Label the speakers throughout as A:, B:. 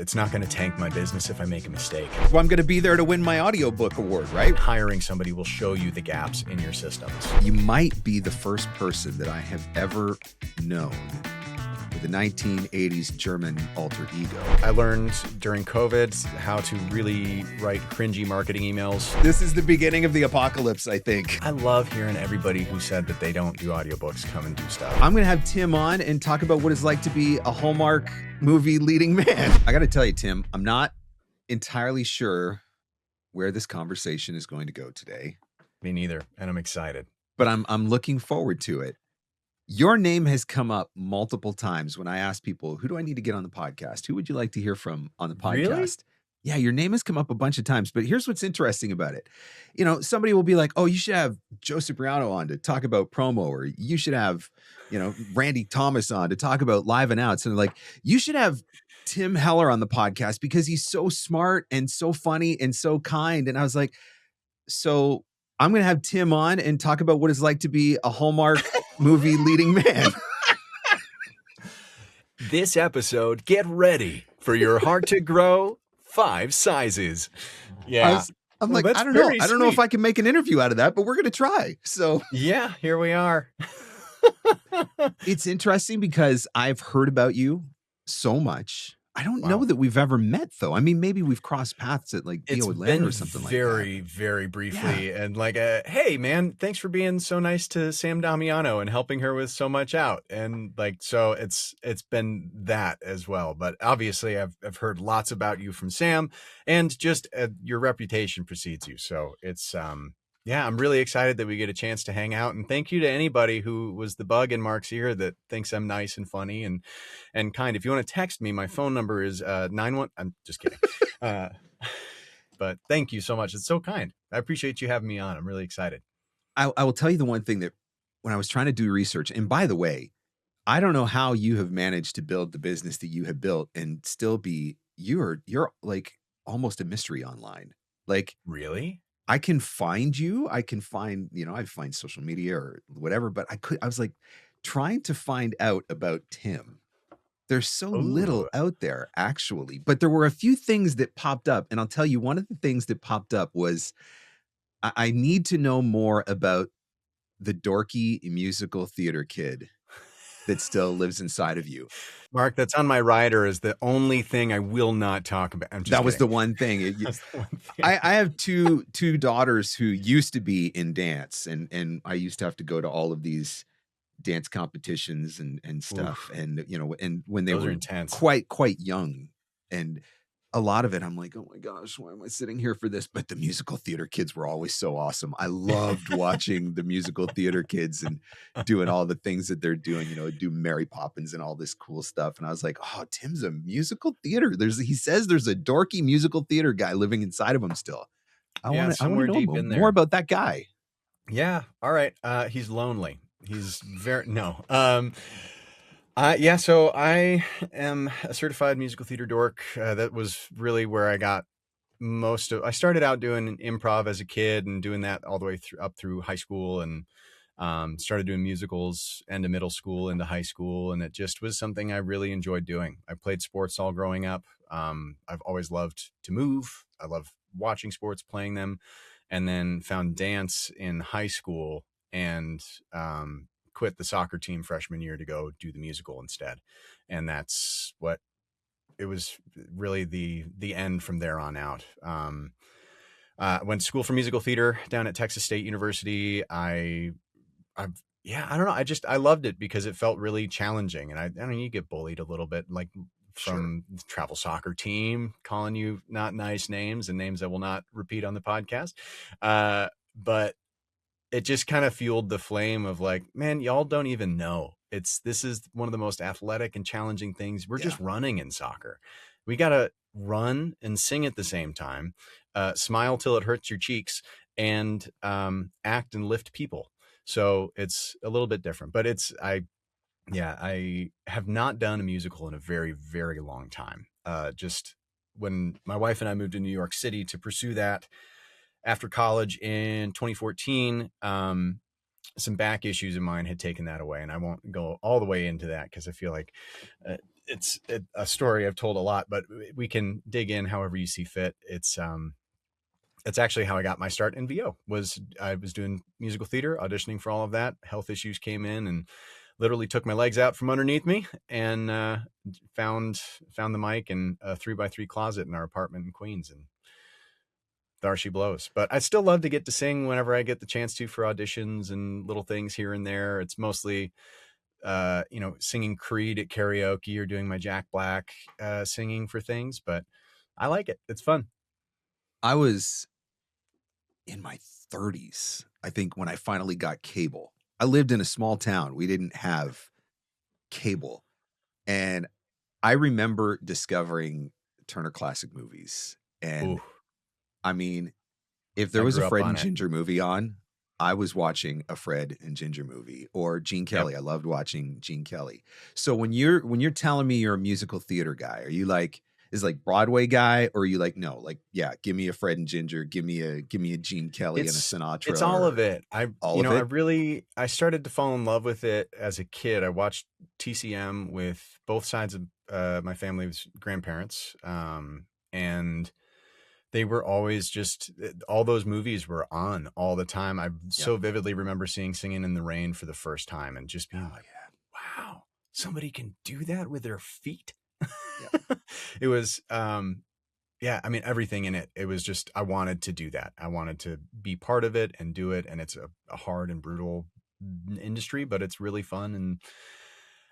A: It's not going to tank my business if I make a mistake.
B: Well, I'm going to be there to win my audiobook award, right?
A: Hiring somebody will show you the gaps in your systems.
B: You might be the first person that I have ever known with a 1980s German alter ego.
A: I learned during COVID how to really write cringy marketing emails.
B: This is the beginning of the apocalypse, I think.
A: I love hearing everybody who said that they don't do audiobooks come and do stuff.
B: I'm going to have Tim on and talk about what it's like to be a Hallmark movie leading man. I got to tell you, Tim, I'm not entirely sure where this conversation is going to go today.
A: Me neither, and I'm excited.
B: But I'm looking forward to it. Your name has come up multiple times when I ask people, who do I need to get on the podcast? Who would you like to hear from on the podcast?
A: Really?
B: Yeah, your name has come up a bunch of times, but here's what's interesting about it. You know, somebody will be like, oh, you should have Joe Cipriano on to talk about promo, or you should have, you know, Randy Thomas on to talk about live and outs. And like, you should have Tim Heller on the podcast because he's so smart and so funny and so kind. And I was like, so I'm going to have Tim on and talk about what it's like to be a Hallmark movie leading man.
A: This episode, get ready for your heart to grow 5 sizes. Yeah.
B: I'm like, I don't know. I don't know if I can make an interview out of that, but we're going to try. So
A: yeah, here we are.
B: It's interesting because I've heard about you so much. I don't know that we've ever met, though. I mean, maybe we've crossed paths at like Bio Atlanta or something like that.
A: Very, very briefly. Yeah. And like, hey, man, thanks for being so nice to Sam Damiano and helping her with so much out. And like, so it's been that as well. But obviously, I've heard lots about you from Sam, and just your reputation precedes you. So it's yeah, I'm really excited that we get a chance to hang out, and thank you to anybody who was the bug in Marc's ear that thinks I'm nice and funny and kind. If you want to text me, my phone number is 91. I'm just kidding. But thank you so much. It's so kind. I appreciate you having me on. I'm really excited.
B: I will tell you the one thing that when I was trying to do research, and by the way, I don't know how you have managed to build the business that you have built and still be, you're like almost a mystery online. Like,
A: really?
B: I can find you. I can find, you know, I find social media or whatever, but I was like trying to find out about Tim. There's so little out there actually, but there were a few things that popped up. And I'll tell you, one of the things that popped up was I need to know more about the dorky musical theater kid that still lives inside of you.
A: Marc, that's on my rider is the only thing I will not talk about. I'm just
B: that
A: kidding.
B: Was the one thing.
A: That's the one thing.
B: I have two daughters who used to be in dance, and I used to have to go to all of these dance competitions and stuff. Oof. And, you know, and when they were
A: intense.
B: quite young, and a lot of it, I'm like, oh my gosh, why am I sitting here for this? But the musical theater kids were always so awesome. I loved watching the musical theater kids and doing all the things that they're doing, you know, do Mary Poppins and all this cool stuff. And I was like, oh, Tim's a musical theater. He says there's a dorky musical theater guy living inside of him still. I want to know more about that guy.
A: Yeah. All right. He's lonely. He's yeah, so I am a certified musical theater dork. That was really where I got I started out doing improv as a kid and doing that all the way up through high school, and started doing musicals into middle school, into high school. And it just was something I really enjoyed doing. I played sports all growing up. I've always loved to move. I love watching sports, playing them, and then found dance in high school and, quit the soccer team freshman year to go do the musical instead. And that's what it was really the end from there on out. Went to school for musical theater down at Texas State University. I don't know. I loved it because it felt really challenging. And I mean, you get bullied a little bit, like from the travel soccer team, calling you not nice names and names I will not repeat on the podcast. But it just kind of fueled the flame of like, man, y'all don't even know. This is one of the most athletic and challenging things. We're just running in soccer. We got to run and sing at the same time, smile till it hurts your cheeks, and act and lift people. So it's a little bit different, but I have not done a musical in a very, very long time. Just when my wife and I moved to New York City to pursue that, after college in 2014, some back issues of mine had taken that away. And I won't go all the way into that because I feel like a story I've told a lot, but we can dig in however you see fit. It's actually how I got my start in VO. Was I was doing musical theater, auditioning for all of that. Health issues came in and literally took my legs out from underneath me, and found the mic in a 3x3 closet in our apartment in Queens, and there she blows. But I still love to get to sing whenever I get the chance to, for auditions and little things here and there. It's mostly singing Creed at karaoke or doing my Jack Black singing for things, but I like it. It's fun.
B: I was in my 30s, I think, when I finally got cable. I lived in a small town. We didn't have cable. And I remember discovering Turner Classic Movies.
A: Ooh,
B: And I mean, if there
A: I
B: was a
A: grew up
B: Fred
A: on
B: and
A: it.
B: Ginger movie on, I was watching a Fred and Ginger movie, or Gene
A: Yep.
B: Kelly. I loved watching Gene Kelly. So when you're telling me you're a musical theater guy, are you like, is like Broadway guy, or are you like, no, like, yeah, give me a Fred and Ginger, give me a Gene Kelly and a
A: It's
B: Sinatra,
A: all of
B: or
A: it.
B: all of it?
A: I started to fall in love with it as a kid. I watched TCM with both sides of my family's grandparents, and they were always just, all those movies were on all the time. I
B: Yep.
A: so vividly remember seeing Singing in the Rain for the first time and just being
B: Oh
A: like,
B: yeah.
A: wow, somebody can do that with their feet.
B: Yep.
A: It was, yeah, I mean, everything in it. It was just, I wanted to do that. I wanted to be part of it and do it. And it's a hard and brutal industry, but it's really fun. And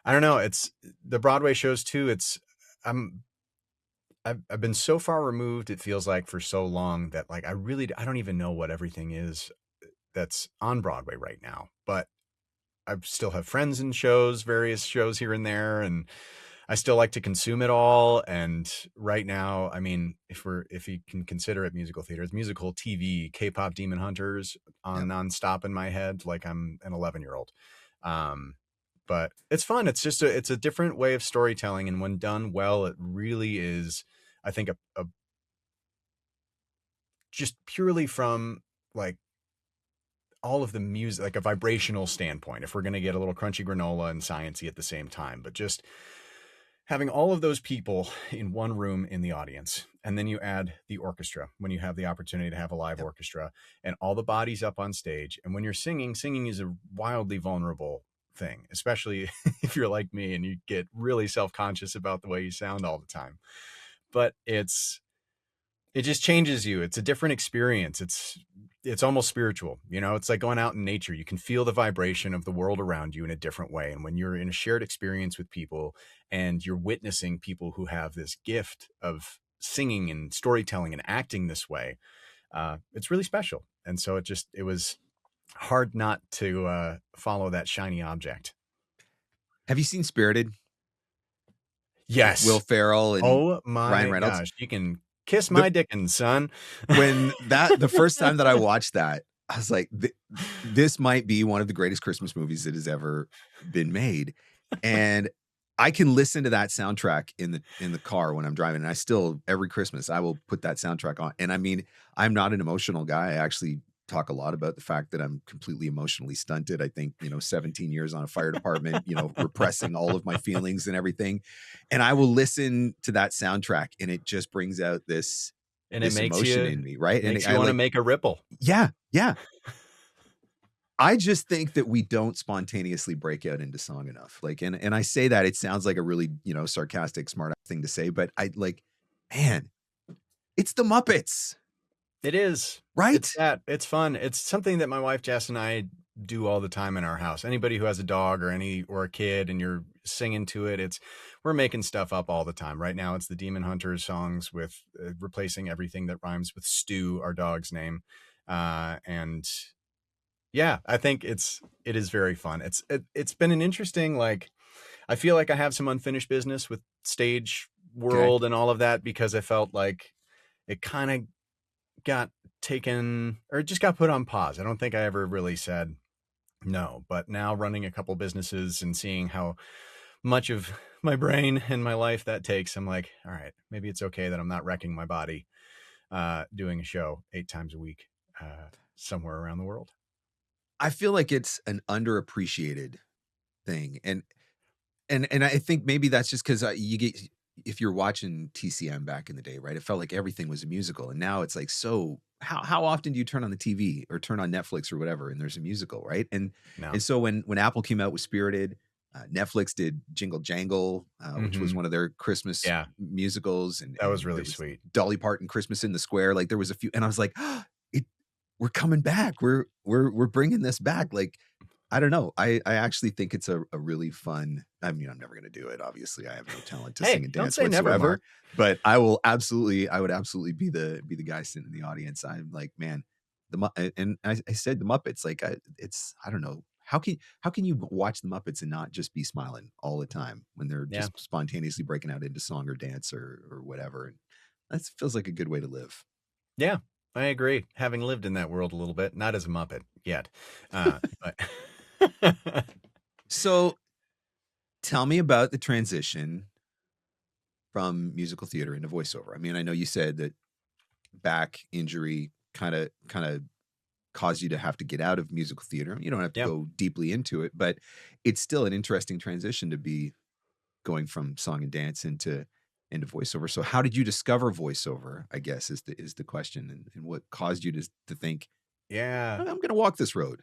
A: I don't know, it's the Broadway shows too. I'm, I've been so far removed, it feels like, for so long that, like, I don't even know what everything is that's on Broadway right now, but I still have friends in shows, various shows here and there, and I still like to consume it all. And right now, I mean, if you can consider it musical theater, it's musical TV, K-pop Demon Hunters on
B: Yep.
A: nonstop in my head, like I'm an 11-year-old. But it's fun. It's a different way of storytelling, and when done well, it really is, I think, a just purely from, like, all of the music, like a vibrational standpoint, if we're going to get a little crunchy granola and sciencey at the same time, but just having all of those people in one room in the audience, and then you add the orchestra when you have the opportunity to have a live
B: Yep.
A: orchestra, and all the bodies up on stage. And when you're singing is a wildly vulnerable thing, especially if you're like me and you get really self-conscious about the way you sound all the time. But it just changes you. It's a different experience. It's almost spiritual. It's like going out in nature. You can feel the vibration of the world around you in a different way. And when you're in a shared experience with people and you're witnessing people who have this gift of singing and storytelling and acting this way, it's really special. And so it was hard not to follow that shiny object.
B: Have you seen Spirited with Will
A: Yes.
B: Ferrell and
A: Oh
B: Ryan
A: my
B: Reynolds?
A: gosh. You can kiss
B: The
A: my dickens, son.
B: the first time that I watched that, I was like, this might be one of the greatest Christmas movies that has ever been made. And I can listen to that soundtrack in the car when I'm driving. And I still, every Christmas, I will put that soundtrack on. And I mean, I'm not an emotional guy. I actually talk a lot about the fact that I'm completely emotionally stunted. I think, 17 years on a fire department, repressing all of my feelings and everything. And I will listen to that soundtrack, and it just brings out this
A: And
B: emotion in me, right? And
A: makes you
B: I
A: want to
B: like,
A: make a ripple.
B: yeah, yeah. I just think that we don't spontaneously break out into song enough. Like, and I say that, it sounds like a really, sarcastic, smart thing to say, but I like, man, it's the Muppets,
A: It is.
B: right?
A: It's fun. It's something that my wife Jess and I do all the time in our house. Anybody who has a dog or a kid and you're singing to it, we're making stuff up all the time. Right now it's the Demon Hunters songs with replacing everything that rhymes with Stu, our dog's name. And yeah, I think it is very fun. It's been an interesting, like, I feel like I have some unfinished business with stage
B: Okay.
A: world and all of that, because I felt like it kind of got taken, or just got put on pause. I don't think I ever really said no, but now running a couple businesses and seeing how much of my brain and my life that takes, I'm like, all right, maybe it's okay that I'm not wrecking my body doing a show 8 times a week somewhere around the world.
B: I feel like it's an underappreciated thing. And And I think maybe that's just because you get, if you're watching TCM back in the day, right? It felt like everything was a musical, and now it's like, so how often do you turn on the TV or turn on Netflix or whatever, and there's a musical, right?
A: No.
B: And so when Apple came out with Spirited, Netflix did Jingle Jangle, which was
A: Hmm.
B: one of their Christmas
A: Yeah,
B: musicals,
A: that was
B: and
A: really
B: there was
A: sweet.
B: Dolly Parton Christmas in the Square. Like there was a few, and I was like, it, we're coming back. We're bringing this back. Like I don't know. I actually think it's a really fun. I mean, I'm never gonna do it. Obviously, I have no talent to sing
A: Hey,
B: and
A: don't
B: dance
A: say never,
B: whatsoever.
A: Mark.
B: But I would absolutely be the guy sitting in the audience. I'm like, man, and I said the Muppets. Like, it's I don't know. How can you watch the Muppets and not just be smiling all the time when they're
A: Yeah,
B: just spontaneously breaking out into song or dance or whatever? And that feels like a good way to live.
A: yeah, I agree. Having lived in that world a little bit, not as a Muppet yet, but
B: So tell me about the transition from musical theater into voiceover. I mean, I know you said that back injury kind of caused you to have to get out of musical theater. You don't have to
A: yeah.
B: go deeply into it, but it's still an interesting transition to be going from song and dance into voiceover. So how did you discover voiceover, I guess is the question, and what caused you to think,
A: Yeah.
B: I'm going to walk this road?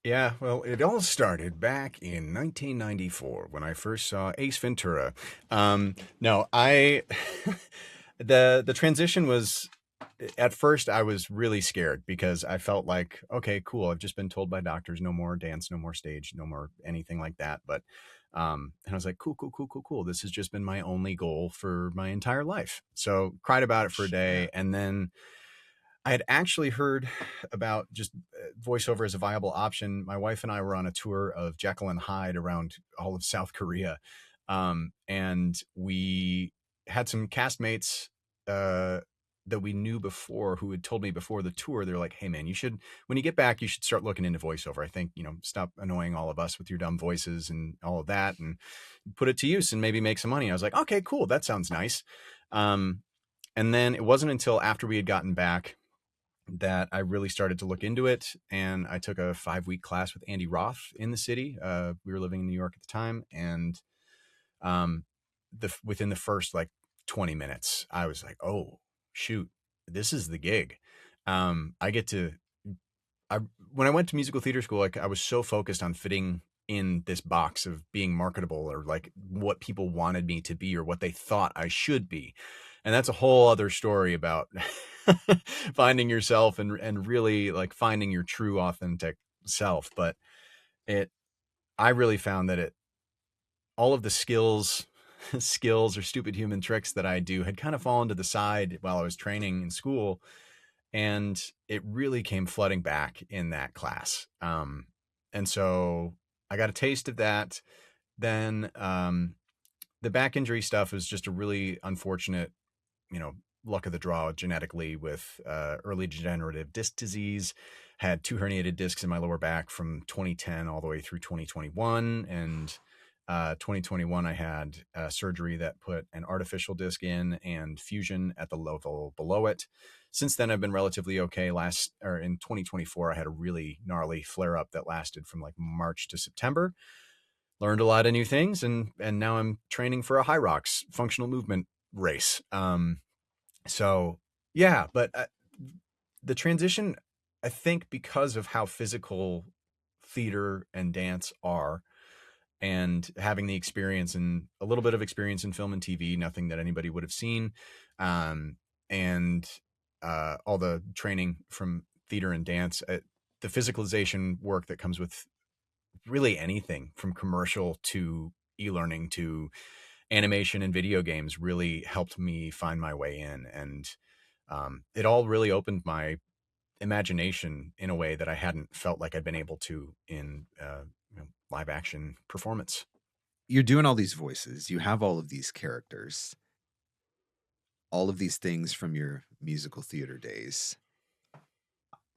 A: Yeah, well, it all started back in 1994 when I first saw Ace Ventura. No, I the transition was, at first I was really scared because I felt like, okay, cool, I've just been told by doctors no more dance, no more stage, no more anything like that. But and I was like, cool, cool, cool, cool, cool. This has just been my only goal for my entire life. So cried about it for a
B: Yeah.
A: day, and then I had actually heard about just voiceover as a viable option. My wife and I were on a tour of Jekyll and Hyde around all of South Korea. And we had some castmates that we knew before who had told me before the tour, they're like, hey, man, you should, when you get back, you should start looking into voiceover. I think, stop annoying all of us with your dumb voices and all of that and put it to use and maybe make some money. I was like, okay, cool. That sounds nice. Um, and then it wasn't until after we had gotten back that I really started to look into it. And I took a 5-week class with Andy Roth in the city. We were living in New York at the time. And um, within the first like 20 minutes, I was like, oh, shoot, this is the gig. I get to, when I went to musical theater school, like I was so focused on fitting in this box of being marketable or like what people wanted me to be or what they thought I should be. And that's a whole other story about finding yourself and really like finding your true authentic self. But it, I really found that all of the skills or stupid human tricks that I do had kind of fallen to the side while I was training in school. And it really came flooding back in that class. And so I got a taste of that. Then the back injury stuff was just a really unfortunate, luck of the draw genetically with early degenerative disc disease. Had 2 herniated discs in my lower back from 2010 all the way through 2021. And 2021, I had surgery that put an artificial disc in and fusion at the level below it. Since then, I've been relatively okay. In 2024, I had a really gnarly flare up that lasted from like March to September. Learned a lot of new things, and now I'm training for a High Rocks functional movement race. So yeah, but the transition, I think, because of how physical theater and dance are, and having the experience and a little bit of experience in film and TV, nothing that anybody would have seen, and all the training from theater and dance, the physicalization work that comes with really anything from commercial to e-learning to animation and video games really helped me find my way in. And it all really opened my imagination in a way that I hadn't felt like I'd been able to in live action performance.
B: You're doing all these voices. You have all of these characters, all of these things from your musical theater days.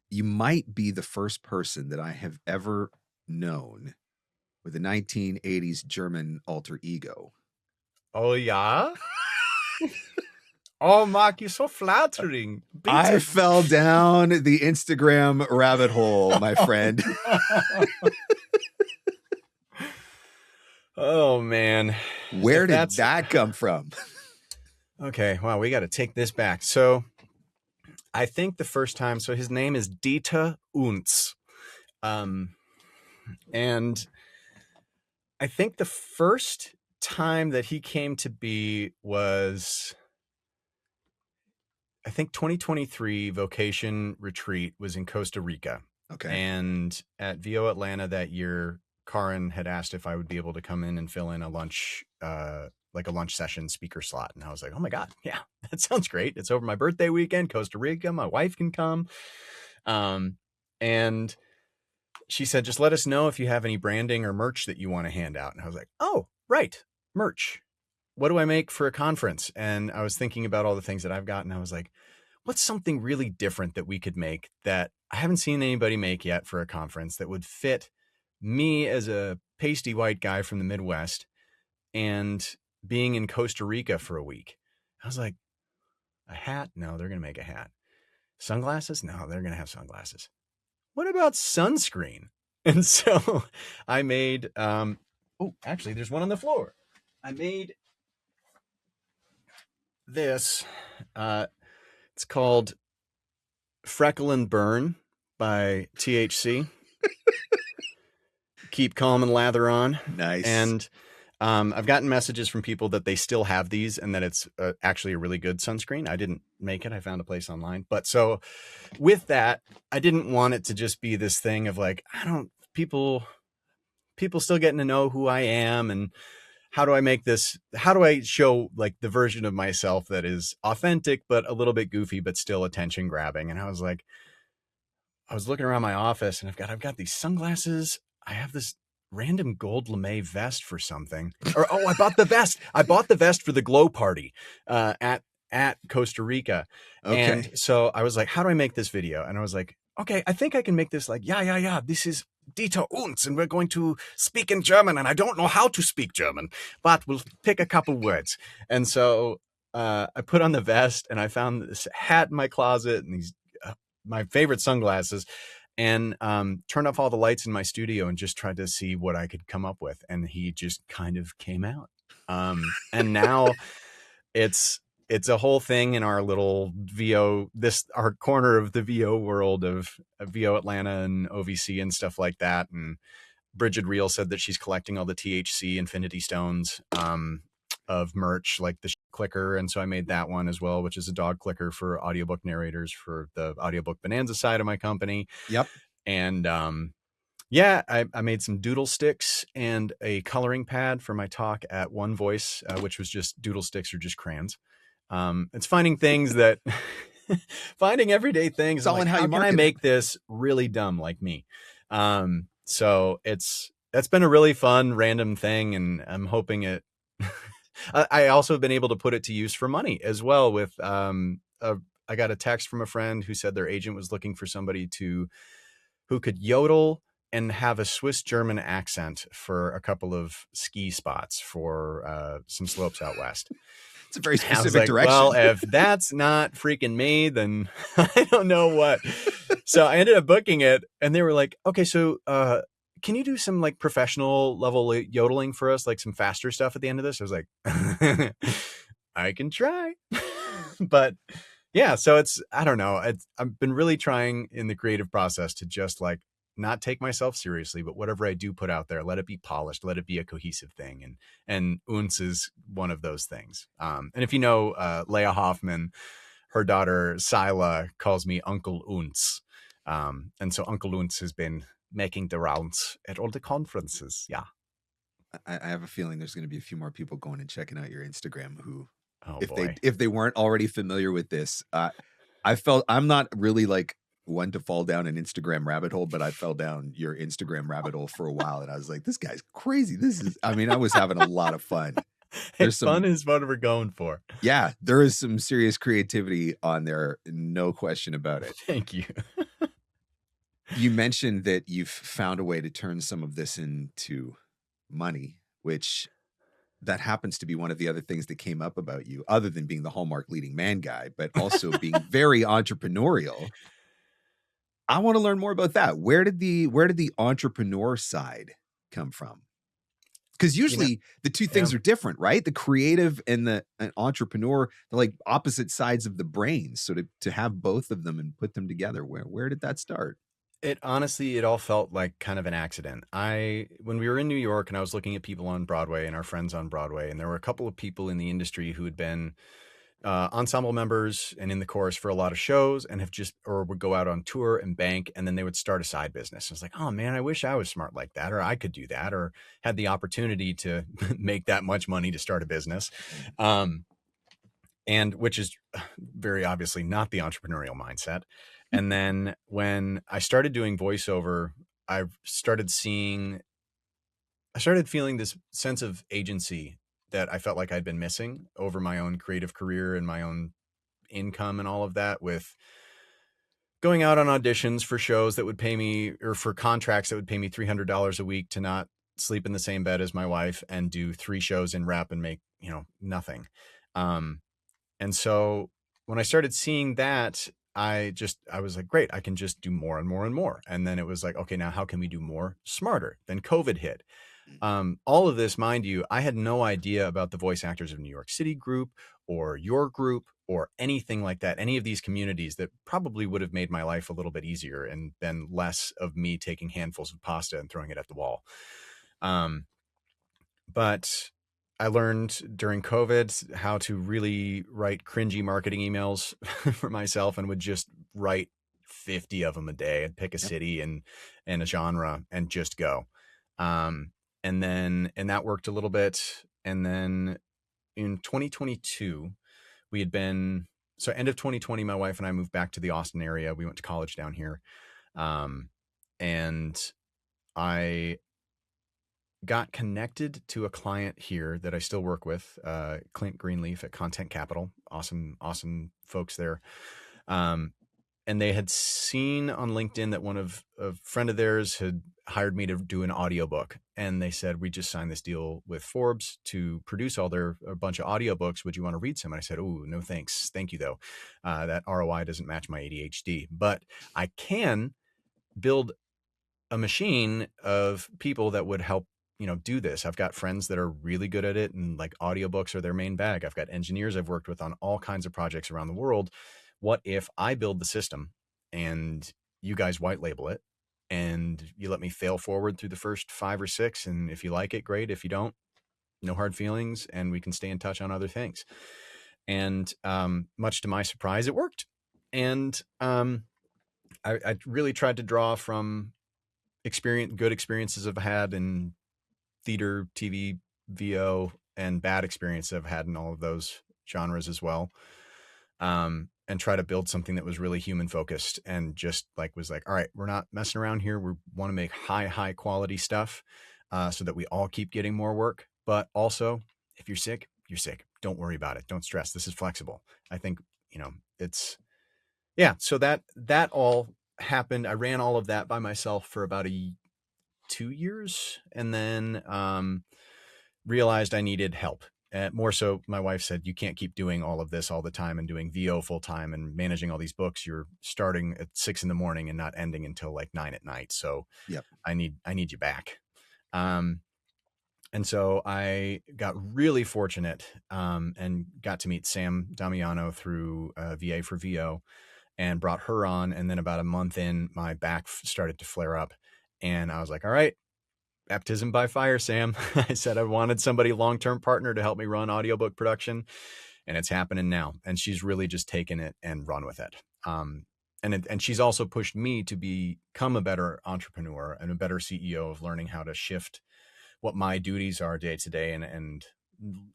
B: You might be the first person that I have ever known with a 1980s German alter ego.
A: Oh yeah. Oh, Mark, you're so flattering.
B: I
A: Bitte.
B: fell down the Instagram rabbit hole, my friend.
A: Oh man.
B: Where
A: If
B: did
A: that's
B: that come from?
A: okay, wow, we got to take this back. So I think the first time, so his name is Dieter Unz. Um, and I think the first time that he came to be was, I think 2023 vocation retreat was in Costa Rica.
B: Okay.
A: And at VO Atlanta that year, Karin had asked if I would be able to come in and fill in a lunch, like a lunch session speaker slot. And I was like, oh my God, yeah, that sounds great. It's over my birthday weekend, Costa Rica. My wife can come. And she said, just let us know if you have any branding or merch that you want to hand out. And I was like, oh, right, merch. What do I make for a conference? And I was thinking about all the things that I've got. And I was like, what's something really different that we could make that I haven't seen anybody make yet for a conference that would fit me as a pasty white guy from the Midwest and being in Costa Rica for a week? I was like, a hat? No, they're going to make a hat. Sunglasses? No, they're going to have sunglasses. What about sunscreen? And so I made, oh, actually, there's one on the floor. I made this. It's called Freckle and Burn by THC. Keep calm and lather on.
B: Nice.
A: And I've gotten messages from people that they still have these and that it's actually a really good sunscreen. I didn't make it. I found a place online. But so with that, I didn't want it to just be this thing of like, people still getting to know who I am and how do I make this, how do I show like the version of myself that is authentic, but a little bit goofy, but still attention grabbing. And I was like, I was looking around my office and I've got these sunglasses. I have this random gold lame vest for something. Or, oh, I bought the vest. I bought the vest for the glow party at Costa Rica.
B: Okay.
A: And so I was like, how do I make this video? And I was like, okay, I think I can make this like, yeah. This is Dieter Unz, and we're going to speak in German. And I don't know how to speak German, but we'll pick a couple words. And so I put on the vest and I found this hat in my closet and these my favorite sunglasses, and turned off all the lights in my studio and just tried to see what I could come up with. And he just kind of came out. And now it's a whole thing in our little VO, our corner of the VO world of VO Atlanta and OVC and stuff like that. And Bridget Reel said that she's collecting all the THC Infinity Stones of merch, like the clicker. And so I made that one as well, which is a dog clicker for audiobook narrators for the Audiobook Bonanza side of my company.
B: Yep.
A: And yeah, I made some doodle sticks and a coloring pad for my talk at One Voice, which was just doodle sticks or just crayons. It's finding things that finding everyday things.
B: It's all in how you
A: can I
B: market
A: make this really dumb like me? So that's been a really fun random thing, and I'm hoping it. I also have been able to put it to use for money as well. With I got a text from a friend who said their agent was looking for somebody who could yodel and have a Swiss German accent for a couple of ski spots for some slopes out west.
B: It's a very
A: I was
B: specific
A: like,
B: direction.
A: well, if that's not freaking me, then I don't know what. So I ended up booking it, and they were like, okay, so can you do some like professional level yodeling for us, like some faster stuff at the end of this? I was like, I can try. But yeah, so I don't know. I've been really trying in the creative process to just like not take myself seriously, but whatever I do put out there, let it be polished, let it be a cohesive thing. And Unz is one of those things. And if you know Leah Hoffman, her daughter Sila calls me Uncle Unz. And so Uncle Unz has been making the rounds at all the conferences. Yeah.
B: I have a feeling there's going to be a few more people going and checking out your Instagram who,
A: boy.
B: if they weren't already familiar with this, I felt I'm not really like one to fall down an Instagram rabbit hole, but I fell down your Instagram rabbit hole for a while, and I was like, this guy's crazy. I was having a lot of fun.
A: Fun is what we're going for.
B: Yeah, there is some serious creativity on there, no question about it.
A: Thank you.
B: You mentioned that you've found a way to turn some of this into money, which that happens to be one of the other things that came up about you, other than being the Hallmark leading man guy, but also being very entrepreneurial. I want to learn more about that. Where did the entrepreneur side come from? Because
A: You know,
B: usually the two
A: yeah.
B: things are different, right? The creative and the an entrepreneur, they're like opposite sides of the brain. So to have both of them and put them together, where did that start?
A: It honestly, it all felt like kind of an accident. When we were in New York and I was looking at people on Broadway and our friends on Broadway, and there were a couple of people in the industry who had been ensemble members and in the chorus for a lot of shows and have just, or would go out on tour and bank, and then they would start a side business. I was like, oh man, I wish I was smart like that, or I could do that, or had the opportunity to make that much money to start a business. Um, and which is very obviously not the entrepreneurial mindset. And then when I started doing voiceover, I started seeing, I started feeling this sense of agency that I felt like I'd been missing over my own creative career and my own income and all of that, with going out on auditions for shows that would pay me, or for contracts that would pay me $300 a week to not sleep in the same bed as my wife and do 3 shows in rep and make, nothing. Um, and so when I started seeing that, I was like, great, I can just do more and more and more. And then it was like, okay, now how can we do more smarter? Then COVID hit. All of this, mind you, I had no idea about the Voice Actors of New York City group or your group or anything like that, any of these communities that probably would have made my life a little bit easier and been less of me taking handfuls of pasta and throwing it at the wall. Um, but I learned during COVID how to really write cringy marketing emails for myself, and would just write 50 of them a day. I'd pick a
B: Yep.
A: city and a genre and just go. Um, and that worked a little bit. And then in 2022, we had been, so end of 2020, my wife and I moved back to the Austin area. We went to college down here. Um, and I got connected to a client here that I still work with, Clint Greenleaf at Content Capital. Awesome, awesome folks there. And they had seen on LinkedIn that a friend of theirs had hired me to do an audiobook. And they said, we just signed this deal with Forbes to produce a bunch of audiobooks. Would you want to read some? And I said, oh, no, thanks. Thank you though. That ROI doesn't match my ADHD, but I can build a machine of people that would help, do this. I've got friends that are really good at it, and like audiobooks are their main bag. I've got engineers I've worked with on all kinds of projects around the world. What if I build the system and you guys white label it, and you let me fail forward through the first 5 or 6, and if you like it, great. If you don't, no hard feelings, and we can stay in touch on other things. And much to my surprise, it worked. And I really tried to draw from good experiences I've had in theater, TV, VO, and bad experiences I've had in all of those genres as well. And try to build something that was really human focused, and just was like, all right, we're not messing around here. We want to make high quality stuff, so that we all keep getting more work. But also, if you're sick, you're sick. Don't worry about it. Don't stress. This is flexible. I think, it's, yeah. So that all happened. I ran all of that by myself for about 2 years, and then realized I needed help. More so, my wife said, you can't keep doing all of this all the time and doing VO full time and managing all these books. You're starting at 6 in the morning and not ending until like 9 at night. So
B: Yep.
A: I need you back. And so I got really fortunate, and got to meet Sam Damiano through VA for VO, and brought her on. And then about a month in, my back started to flare up, and I was like, all right, baptism by fire, Sam. I said I wanted somebody long-term partner to help me run audiobook production, and it's happening now. And she's really just taken it and run with it. And she's also pushed me to become a better entrepreneur and a better CEO, of learning how to shift what my duties are day to day, and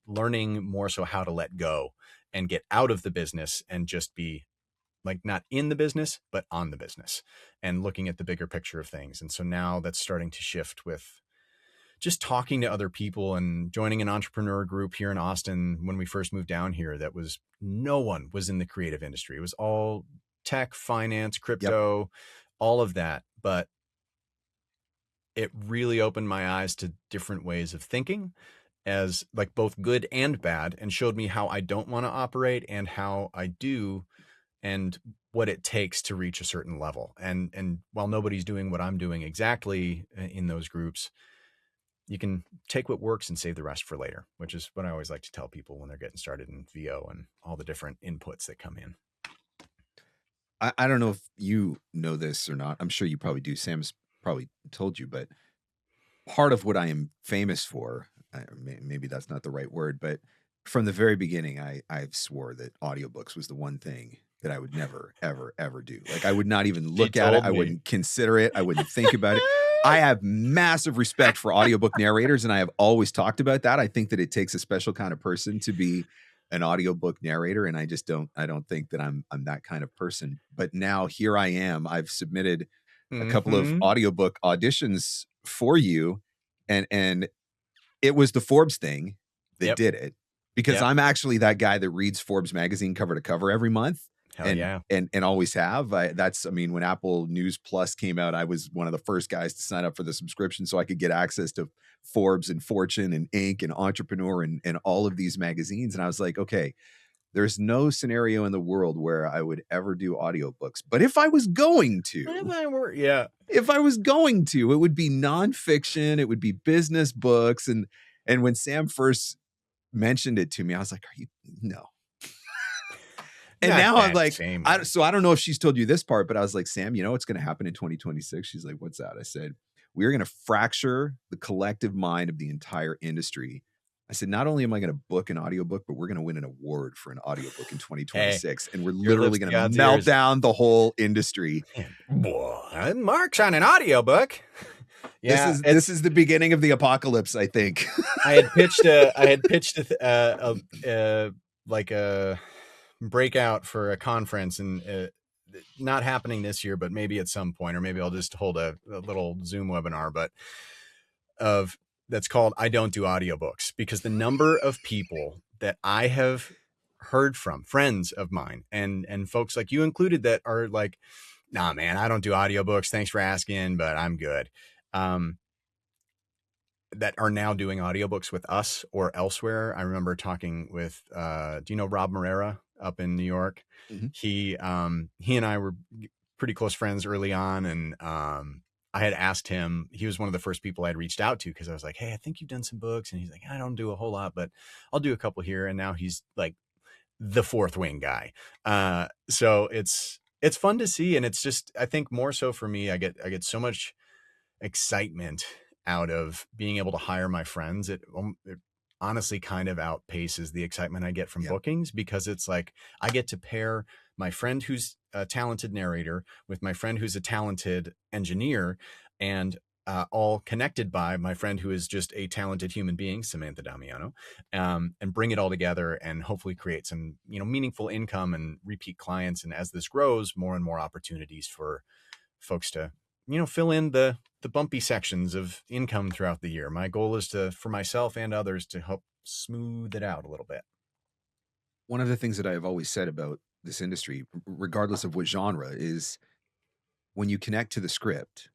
A: learning more so how to let go and get out of the business and just be like not in the business, but on the business, and looking at the bigger picture of things. And so now that's starting to shift with just talking to other people and joining an entrepreneur group here in Austin. When we first moved down here, no one was in the creative industry. It was all tech, finance,
B: Yep.
A: crypto, all of that. But it really opened my eyes to different ways of thinking, as like both good and bad, and showed me how I don't want to operate and how I do, and what it takes to reach a certain level. And while nobody's doing what I'm doing exactly in those groups, you can take what works and save the rest for later, which is what I always like to tell people when they're getting started in VO and all the different inputs that come in.
B: I don't know if you know this or not. I'm sure you probably do. Sam's probably told you, but part of what I am famous for, maybe that's not the right word, but from the very beginning, I've swore that audiobooks was the one thing that I would never, ever, ever do. Like, I would not even
A: She
B: look at it.
A: told
B: I
A: me.
B: wouldn't consider it. I wouldn't think about it. I have massive respect for audiobook narrators, and I have always talked about that. I think that it takes a special kind of person to be an audiobook narrator, and I don't think that I'm that kind of person. But now here I am. I've submitted a couple of
A: Mm-hmm.
B: audiobook auditions for you, and it was the Forbes thing that
A: Yep.
B: did it, because
A: Yep.
B: I'm actually that guy that reads Forbes magazine cover to cover every month,
A: Hell
B: and
A: yeah.
B: always have. I mean, when Apple News Plus came out, I was one of the first guys to sign up for the subscription so I could get access to Forbes and Fortune and Inc. and Entrepreneur and all of these magazines. And I was like, okay, there's no scenario in the world where I would ever do audiobooks. But if I was going to,
A: Yeah.
B: it would be nonfiction, it would be business books. And when Sam first mentioned it to me, I was like, are you, no. And
A: Not
B: now I'm
A: that
B: like,
A: same
B: I
A: way.
B: don't know if she's told you this part, but I was like, Sam, you know what's going to happen in 2026? She's like, what's that? I said, we're going to fracture the collective mind of the entire industry. I said, not only am I going to book an audiobook, but we're going to win an award for an audiobook in
A: Hey,
B: 2026. And we're
A: your lips
B: literally
A: to
B: going to
A: God's
B: melt
A: ears.
B: down the whole industry.
A: Man, Mark's on an audiobook. Yeah,
B: This is the beginning of the apocalypse, I think.
A: I had pitched like a breakout for a conference, and not happening this year, but maybe at some point, or maybe I'll just hold a little Zoom webinar, but of that's called I Don't Do Audiobooks, because the number of people that I have heard from, friends of mine and folks like you included, that are like, nah, man, I don't do audiobooks. Thanks for asking, but I'm good. That are now doing audiobooks with us or elsewhere. I remember talking with, do you know Rob Morera up in New York?
B: Mm-hmm.
A: He and I were pretty close friends early on. And I had asked him, he was one of the first people I'd reached out to, because I was like, hey, I think you've done some books. And he's like, I don't do a whole lot, but I'll do a couple here. And now he's like the fourth wing guy. So it's fun to see. And it's just, I think more so for me, I get so much excitement out of being able to hire my friends. It honestly kind of outpaces the excitement I get from bookings, because it's like I get to pair my friend who's a talented narrator with my friend who's a talented engineer, and all connected by my friend who is just a talented human being, Samantha Damiano, and bring it all together and hopefully create some, meaningful income and repeat clients. And as this grows, more and more opportunities for folks to, fill in the bumpy sections of income throughout the year. My goal is for myself and others, to help smooth it out a little bit.
B: One of the things that I have always said about this industry, regardless of what genre, is when you connect to the script,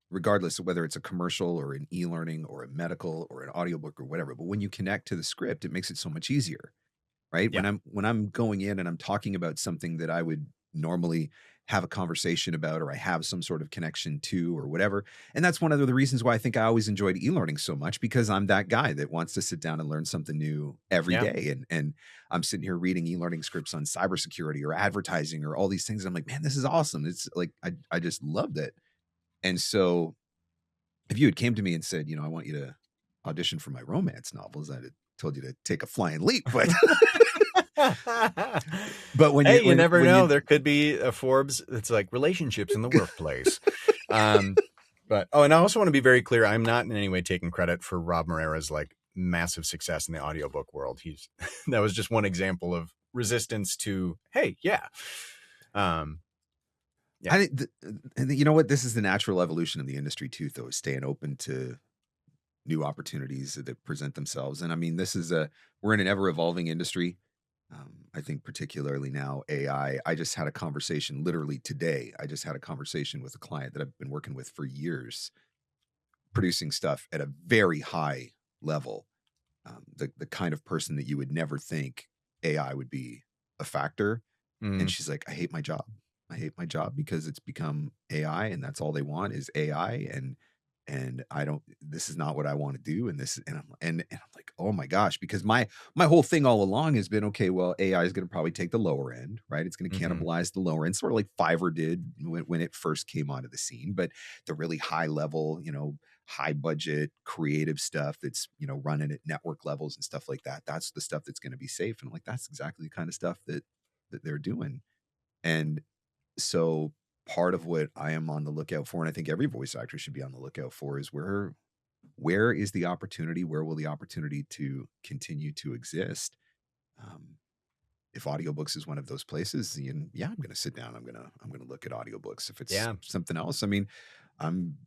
B: regardless of whether it's a commercial or an e-learning or a medical or an audiobook or whatever, but when you connect to the script, it makes it so much easier, right?
A: Yeah.
B: When I'm going in and I'm talking about something that I would normally have a conversation about, or I have some sort of connection to, or whatever. And that's one of the reasons why I think I always enjoyed e-learning so much, because I'm that guy that wants to sit down and learn something new every day. And I'm sitting here reading e-learning scripts on cybersecurity or advertising or all these things. And I'm like, man, this is awesome. It's like, I just loved it. And so if you had came to me and said, I want you to audition for my romance novels, I'd have told you to take a flying leap. But but when
A: hey, you
B: when
A: never know. There could be a Forbes that's like relationships in the workplace. But and I also want to be very clear, I'm not in any way taking credit for Rob Morera's like massive success in the audiobook world. That was just one example of resistance to, hey, yeah.
B: I think, you know what? This is the natural evolution of the industry too, though, is staying open to new opportunities that present themselves. And I mean, we're in an ever evolving industry. I think particularly now AI. I just had a conversation literally today. I just had a conversation with a client that I've been working with for years, producing stuff at a very high level. The kind of person that you would never think AI would be a factor. And she's like, I hate my job. I hate my job because it's become AI, and that's all they want is AI. And and this is not what I want to do. And I'm like, oh my gosh, because my whole thing all along has been, okay, well, AI is going to probably take the lower end, right? It's going to
A: Hmm.
B: cannibalize the lower end, sort of like Fiverr did when it first came onto the scene. But the really high level, high budget creative stuff that's, running at network levels and stuff like that, that's the stuff that's going to be safe. And I'm like, that's exactly the kind of stuff that they're doing. And so part of what I am on the lookout for, and I think every voice actor should be on the lookout for, is where is the opportunity? Where will the opportunity to continue to exist? Um, if audiobooks is one of those places, yeah, I'm going to sit down. I'm going to look at audiobooks. If it's
A: Yeah.
B: something else, I mean, I'm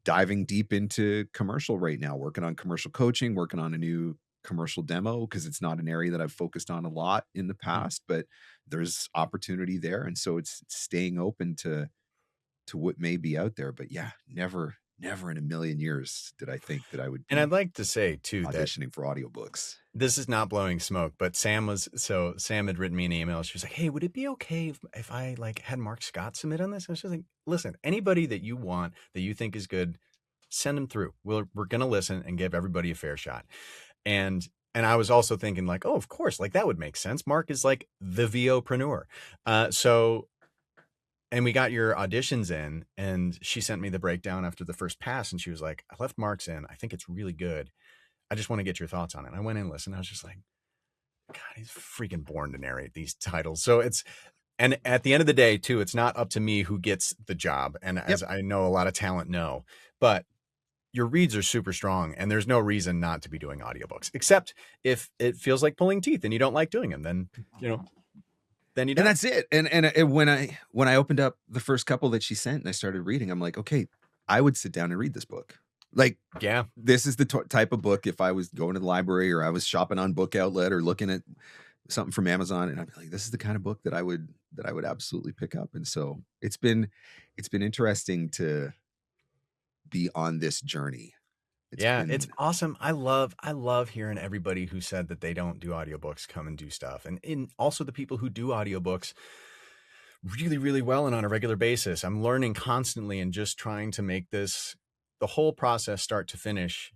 B: diving deep into commercial right now, working on commercial coaching, working on a new commercial demo because it's not an area that I've focused on a lot in the
A: Mhm.
B: past, but there's opportunity there, and so it's staying open to what may be out there. But yeah, never in a million years did I think that I would
A: And I'd
B: be
A: like to say too that
B: auditioning for audiobooks.
A: this is not blowing smoke, but Sam had written me an email. She was like, "Hey, would it be okay if I like had Marc Scott submit on this?" I was just like, "Listen, anybody that you want that you think is good, send them through. We're gonna listen and give everybody a fair shot." And I was also thinking like, "Oh, of course, like that would make sense. Mark is like the VOpreneur." So and we got your auditions in, and she sent me the breakdown after the first pass, and she was like, "I left Mark's in. I think it's really good. I just want to get your thoughts on it." And I went in and listened. I was just like, God, he's freaking born to narrate these titles. So and at the end of the day, too, it's not up to me who gets the job. And
B: Yep.
A: as I know, a lot of talent know, but your reads are super strong, and there's no reason not to be doing audiobooks, except if it feels like pulling teeth and you don't like doing them, then, then you
B: And
A: don't.
B: that's it. And when I opened up the first couple that she sent and I started reading, I'm like, okay, I would sit down and read this book. Like,
A: Yeah.
B: this is the type of book, if I was going to the library or I was shopping on Book Outlet or looking at something from Amazon, and I'd be like, this is the kind of book that I would absolutely pick up. And so it's been interesting to be on this journey. It's
A: Yeah, it's
B: been
A: awesome. I love hearing everybody who said that they don't do audiobooks come and do stuff. And also the people who do audiobooks really, really well and on a regular basis. I'm learning constantly and just trying to make the whole process start to finish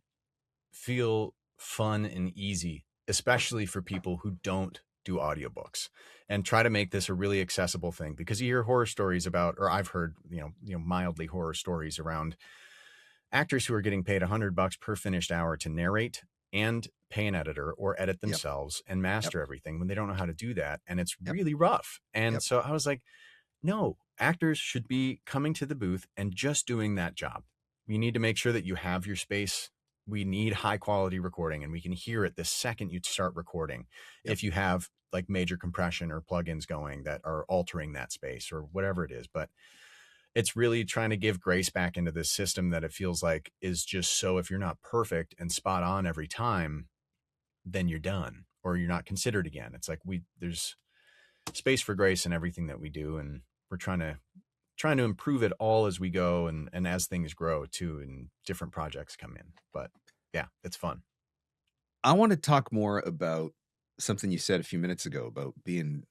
A: feel fun and easy, especially for people who don't do audiobooks, and try to make this a really accessible thing, because you hear horror stories about, or I've heard, mildly horror stories around actors who are getting paid $100 per finished hour to narrate and pay an editor or edit
B: yep,
A: themselves and
B: yep,
A: master everything when they don't know how to do that. And it's
B: yep,
A: really rough. And
B: yep,
A: so I was like, no, actors should be coming to the booth and just doing that job. You need to make sure that you have your space. We need high quality recording, and we can hear it the second you start recording.
B: yep.
A: If you have like major compression or plugins going that are altering that space or whatever it is. But it's really trying to give grace back into this system that it feels like is just, so if you're not perfect and spot on every time, then you're done or you're not considered again. It's like there's space for grace in everything that we do, and we're trying to improve it all as we go, and as things grow too and different projects come in. But yeah, it's fun.
B: I want to talk more about something you said a few minutes ago about being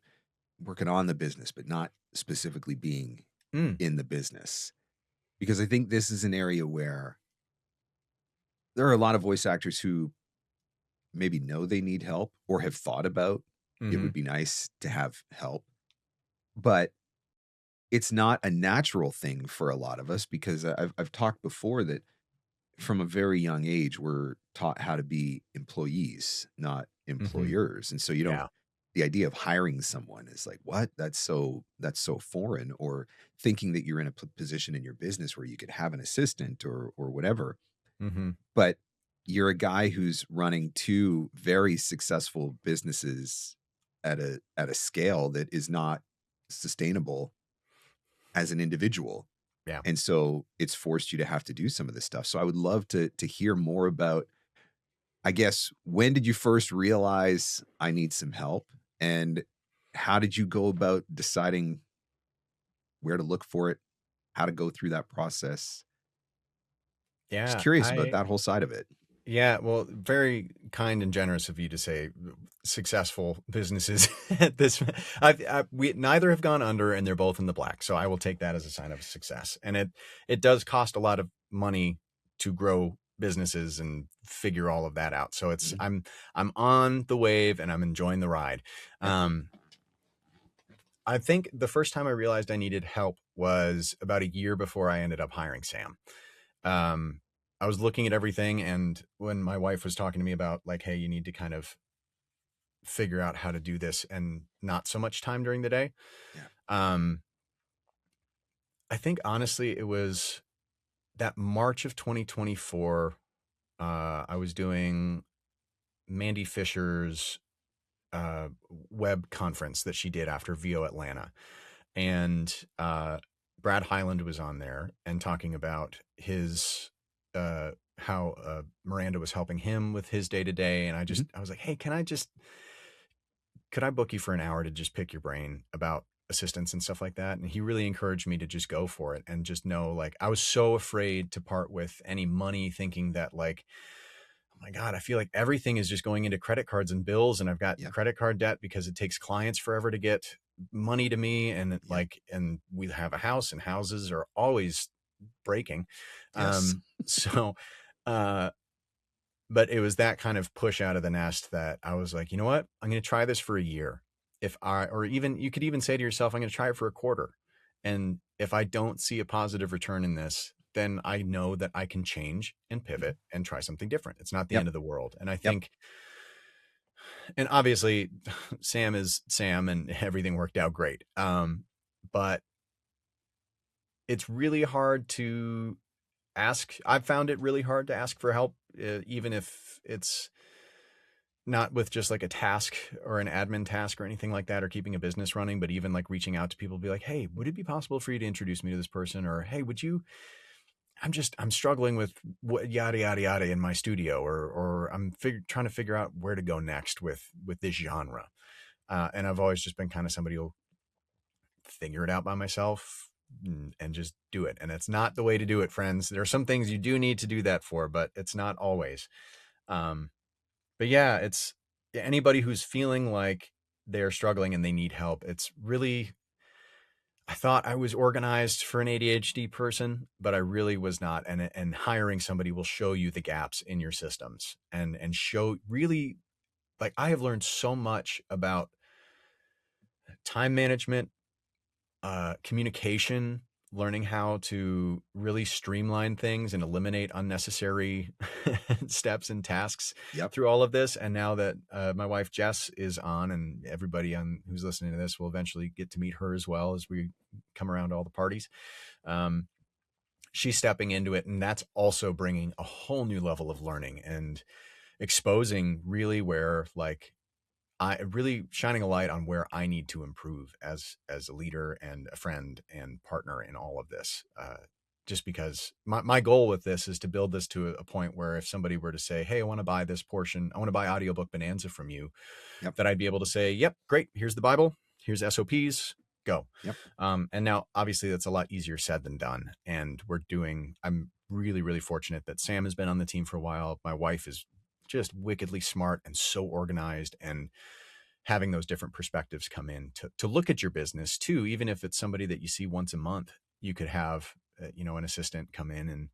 B: working on the business, but not specifically being
A: Mm,
B: in the business. Because I think this is an area where there are a lot of voice actors who maybe know they need help or have thought about it
A: mm-hmm.
B: would be nice to have help, but it's not a natural thing for a lot of us because I've talked before that from a very young age we're taught how to be employees, not
A: Mm-hmm.
B: employers, and so you don't
A: Yeah.
B: the idea of hiring someone is like, what? That's so foreign, or thinking that you're in a position in your business where you could have an assistant or whatever.
A: Mm-hmm.
B: But you're a guy who's running two very successful businesses at a scale that is not sustainable as an individual.
A: Yeah.
B: And so it's forced you to have to do some of this stuff. So I would love to hear more about, I guess, when did you first realize I need some help? And how did you go about deciding where to look for it, how to go through that process? Just
A: Yeah.
B: curious about
A: I
B: that whole side of it.
A: Yeah, well, very kind and generous of you to say successful businesses at this. We neither have gone under, and they're both in the black. So I will take that as a sign of success. And it does cost a lot of money to grow businesses and figure all of that out. So it's, I'm on the wave and I'm enjoying the ride.
B: Yep.
A: I think the first time I realized I needed help was about a year before I ended up hiring Sam. I was looking at everything, and when my wife was talking to me about like, hey, you need to kind of figure out how to do this and not so much time during the day.
B: Yeah.
A: I think honestly, it was that March of 2024. I was doing Mandy Fisher's web conference that she did after VO Atlanta. And Brad Highland was on there and talking about his how Miranda was helping him with his day to day. And I was like, hey, could I book you for an hour to just pick your brain about assistance and stuff like that? And he really encouraged me to just go for it and just know, like, I was so afraid to part with any money, thinking that like, oh my God, I feel like everything is just going into credit cards and bills. And I've got credit card debt because it takes clients forever to get money to me. And and we have a house, and houses are always breaking.
B: Yes.
A: But it was that kind of push out of the nest that I was like, you know what? I'm going to try this for a year. Or even, you could even say to yourself, I'm going to try it for a quarter. And if I don't see a positive return in this, then I know that I can change and pivot and try something different. It's not the end of the world. And I think, and obviously Sam is Sam and everything worked out great. But it's really hard to ask. I've found it really hard to ask for help, even if it's not with just like a task or an admin task or anything like that, or keeping a business running, but even like reaching out to people, be like, hey, would it be possible for you to introduce me to this person? Or, hey, I'm struggling with what yada, yada, yada in my studio, or I'm trying to figure out where to go next with this genre. And I've always just been kind of somebody who'll figure it out by myself and just do it. And it's not the way to do it, friends. There are some things you do need to do that for, but it's not always. But yeah, it's anybody who's feeling like they're struggling and they need help. It's really, I thought I was organized for an ADHD person, but I really was not. And hiring somebody will show you the gaps in your systems and show really, like, I have learned so much about time management, communication, learning how to really streamline things and eliminate unnecessary steps and tasks through all of this. And now that my wife Jess is on, and everybody who's listening to this will eventually get to meet her as well as we come around to all the parties. She's stepping into it, and that's also bringing a whole new level of learning and exposing really where, like, I really shining a light on where I need to improve as a leader and a friend and partner in all of this. Just because my goal with this is to build this to a point where if somebody were to say, hey, I want to buy this portion, I want to buy Audiobook Bonanza from you, that I'd be able to say, yep, great. Here's the Bible. Here's SOPs. Go. And now obviously that's a lot easier said than done. And I'm really, really fortunate that Sam has been on the team for a while. My wife is just wickedly smart and so organized, and having those different perspectives come in to look at your business too. Even if it's somebody that you see once a month, you could have, an assistant come in and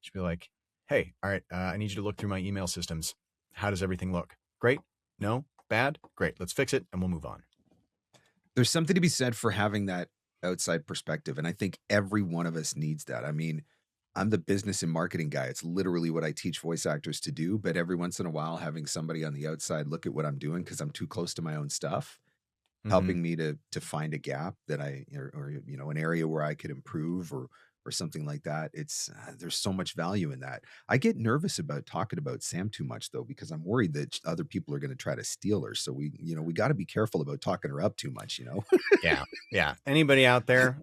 A: just be like, hey, all right, I need you to look through my email systems. How does everything look? Great. No, bad. Great. Let's fix it. And we'll move on.
B: There's something to be said for having that outside perspective. And I think every one of us needs that. I mean, I'm the business and marketing guy. It's literally what I teach voice actors to do. But every once in a while, having somebody on the outside look at what I'm doing because I'm too close to my own stuff, helping me to find a gap that or an area where I could improve or something like that. It's there's so much value in that. I get nervous about talking about Sam too much though, because I'm worried that other people are going to try to steal her. So we got to be careful about talking her up too much.
A: Yeah. Anybody out there?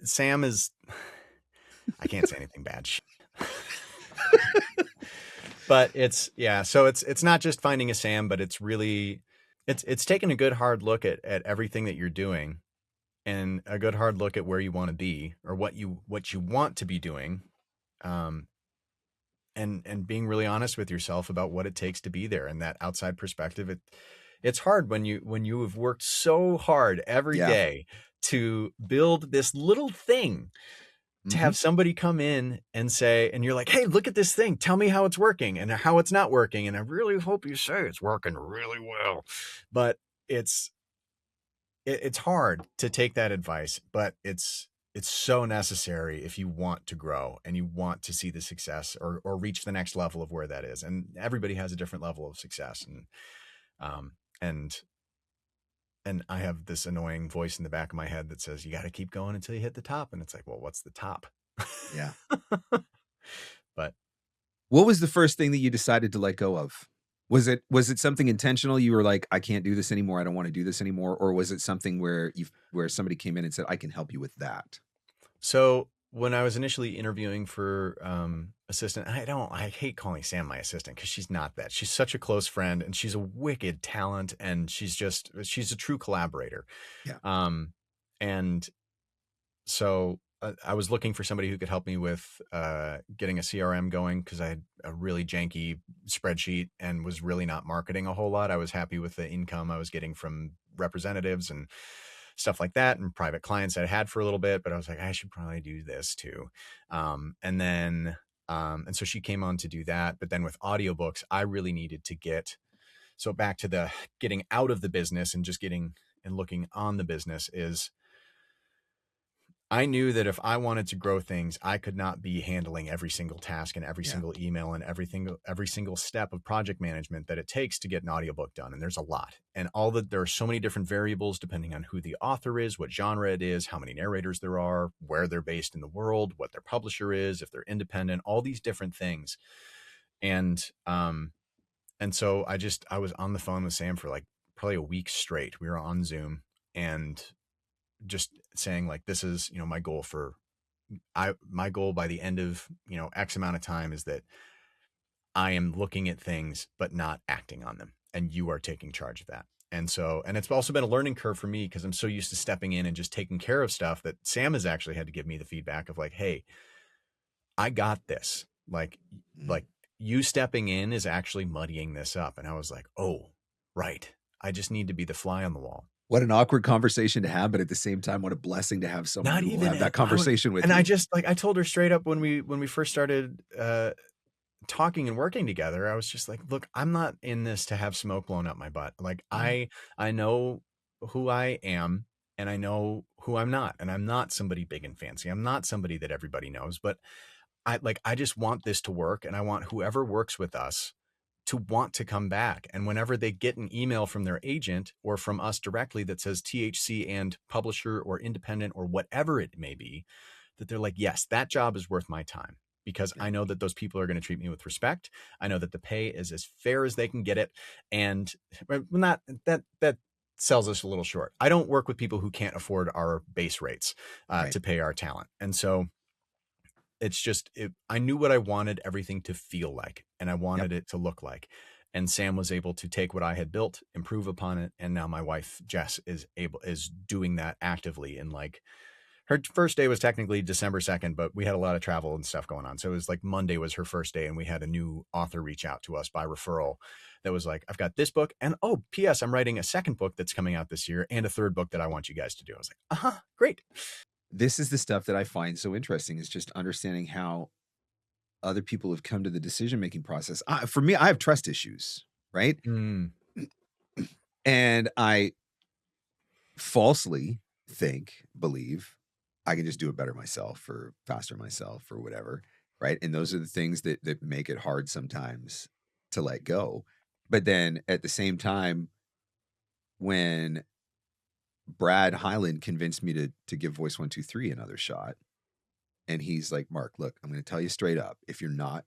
A: Sam is. I can't say anything bad. But so it's not just finding a Sam, but it's really, it's taking a good hard look at everything that you're doing, and a good hard look at where you want to be or what you want to be doing. And being really honest with yourself about what it takes to be there, and that outside perspective. It's hard when you have worked so hard every day to build this little thing. to
B: Mhm.
A: have somebody come in and say, and you're like, hey, look at this thing. Tell me how it's working and how it's not working. And I really hope you say it's working really well. But it's it's hard to take that advice, but it's so necessary if you want to grow and you want to see the success or reach the next level of where that is. And everybody has a different level of success. Um, and and I have this annoying voice in the back of my head that says, you got to keep going until you hit the top. And it's like, well, what's the top?
B: Yeah.
A: But
B: What was the first thing that you decided to let go of? Was it something intentional? You were like, I can't do this anymore. I don't want to do this anymore. Or was it something where somebody came in and said, I can help you with that?
A: so when I was initially interviewing for assistant, I hate calling Sam my assistant because she's not that. She's such a close friend and she's a wicked talent and she's a true collaborator.
B: Yeah.
A: Um, and so I was looking for somebody who could help me with getting a CRM going because I had a really janky spreadsheet and was really not marketing a whole lot. I was happy with the income I was getting from representatives and stuff like that and private clients that I had for a little bit, but I was like, I should probably do this too. And then, and so she came on to do that. But then with audiobooks, I really needed to so back to the getting out of the business and just getting and looking on the business is I knew that if I wanted to grow things, I could not be handling every single task and every
B: Yeah.
A: single email and every single step of project management that it takes to get an audiobook done. And there's a lot. And there are so many different variables depending on who the author is, what genre it is, how many narrators there are, where they're based in the world, what their publisher is, if they're independent, all these different things. And so I was on the phone with Sam for like probably a week straight. We were on Zoom and just saying like, this is, my goal my goal by the end of, X amount of time is that I am looking at things, but not acting on them. And you are taking charge of that. And so, and it's also been a learning curve for me because I'm so used to stepping in and just taking care of stuff that Sam has actually had to give me the feedback of like, hey, I got this.
B: Mm.
A: Like you stepping in is actually muddying this up. And I was like, oh, right. I just need to be the fly on the wall.
B: What an awkward conversation to have, but at the same time, what a blessing to have someone
A: Not
B: who will
A: even
B: have that
A: it.
B: conversation with
A: And I
B: you.
A: just like I told her straight up when we first started talking and working together, I was just like, look, I'm not in this to have smoke blown up my butt. Like
B: Mm.
A: I know who I am and I know who I'm not. And I'm not somebody big and fancy. I'm not somebody that everybody knows, but I just want this to work and I want whoever works with us to want to come back. And whenever they get an email from their agent or from us directly that says THC and publisher or independent or whatever it may be, that they're like, yes, that job is worth my time because
B: Yeah.
A: I know that those people are going to treat me with respect. I know that the pay is as fair as they can get it. And not that sells us a little short. I don't work with people who can't afford our base rates
B: Right.
A: to pay our talent. And so it's just, I knew what I wanted everything to feel like, and I
B: Yep.
A: wanted it to look like. And Sam was able to take what I had built, improve upon it. And now my wife, Jess, is doing that actively. And like her first day was technically December 2nd, but we had a lot of travel and stuff going on. So it was like Monday was her first day. And we had a new author reach out to us by referral that was like, I've got this book. And oh, P.S. I'm writing a second book that's coming out this year and a third book that I want you guys to do. I was like, great.
B: This is the stuff that I find so interesting is just understanding how other people have come to the decision-making process. For me, I have trust issues, right?
A: Mm,
B: And I falsely believe I can just do it better myself or faster myself or whatever, right? And those are the things that make it hard sometimes to let go. But then at the same time, when Brad Highland convinced me to give Voice 123 another shot, and he's like, Mark, look, I'm going to tell you straight up, if you're not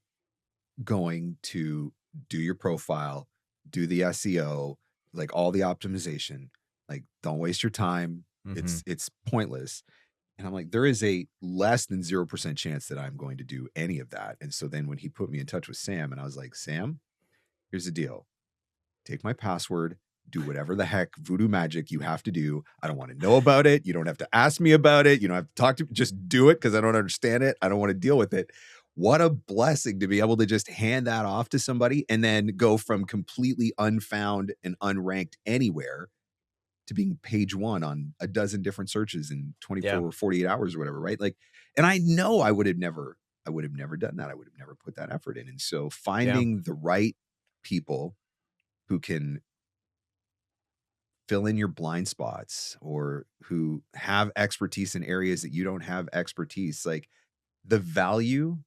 B: going to do your profile, do the SEO, like all the optimization, like don't waste your time.
A: mm-hmm.
B: It's pointless. And I'm like, there is a less than 0% chance that I'm going to do any of that. And so then when he put me in touch with Sam, and I was like, Sam, here's the deal. Take my password, do whatever the heck voodoo magic you have to do. I don't want to know about it. You don't have to ask me about it. You don't have to talk to me. Just do it because I don't understand it. I don't want to deal with it. What a blessing to be able to just hand that off to somebody and then go from completely unfound and unranked anywhere to being page one on a dozen different searches in
A: Yeah.
B: 24 or 48 hours or whatever, right? Like, and I know I would have never done that. I would have never put that effort in. And so
A: Yeah.
B: finding the right people who can fill in your blind spots or who have expertise in areas that you don't have expertise, like the value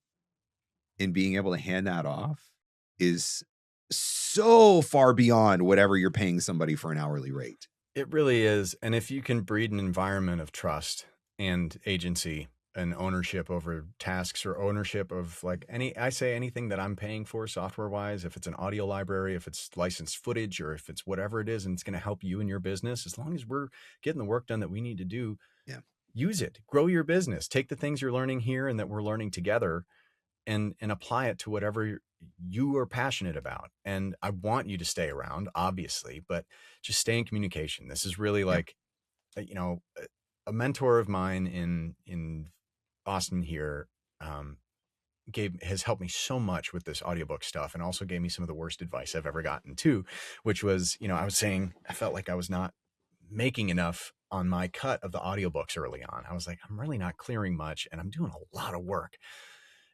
B: in being able to hand that off is so far beyond whatever you're paying somebody for an hourly rate.
A: It really is. And if you can breed an environment of trust and agency and ownership over tasks or ownership of like I say anything that I'm paying for software wise, if it's an audio library, if it's licensed footage, or if it's whatever it is, and it's going to help you in your business, as long as we're getting the work done that we need to do,
B: Yeah.
A: use it, grow your business, take the things you're learning here and that we're learning together and apply it to whatever you are passionate about. And I want you to stay around, obviously, but just stay in communication. This is really
B: Yeah.
A: like, a mentor of mine in Austin here, has helped me so much with this audiobook stuff, and also gave me some of the worst advice I've ever gotten too, which was, I was saying, I felt like I was not making enough on my cut of the audiobooks early on. I was like, I'm really not clearing much and I'm doing a lot of work.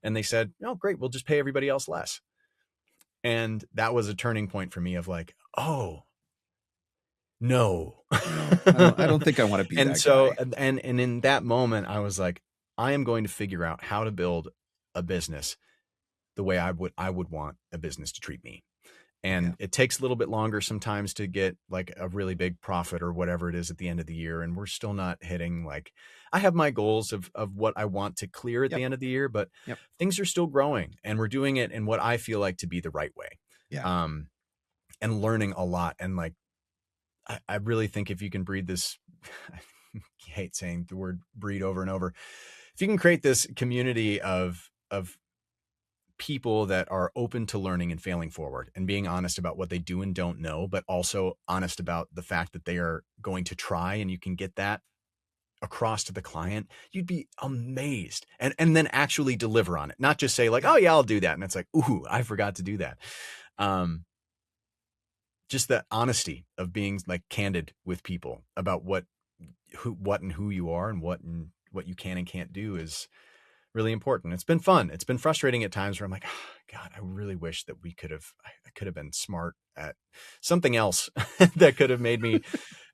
A: And they said, oh, great, we'll just pay everybody else less. And that was a turning point for me of like, oh, no.
B: No, I don't think I want to be
A: And
B: that
A: so,
B: guy.
A: and in that moment, I was like, I am going to figure out how to build a business the way I would want a business to treat me.
B: Yeah.
A: And it takes a little bit longer sometimes to get like a really big profit or whatever it is at the end of the year. And we're still not hitting, like, I have my goals of what I want to clear at
B: Yep.
A: the end of the year, but
B: Yep.
A: things are still growing and we're doing it in what I feel like to be the right way.
B: Yeah.
A: And learning a lot. And like, I really think if you can breed this, I hate saying the word breed over and over. If you can create this community of people that are open to learning and failing forward and being honest about what they do and don't know, but also honest about the fact that they are going to try, and you can get that across to the client, you'd be amazed. And then actually deliver on it, not just say like,
B: Yeah.
A: oh yeah, I'll do that. And it's like, ooh, I forgot to do that. Just the honesty of being like candid with people about what and who you are and what you can and can't do is really important. It's been fun. It's been frustrating at times where I'm like, oh, God, I really wish that I could have been smart at something else that could have made me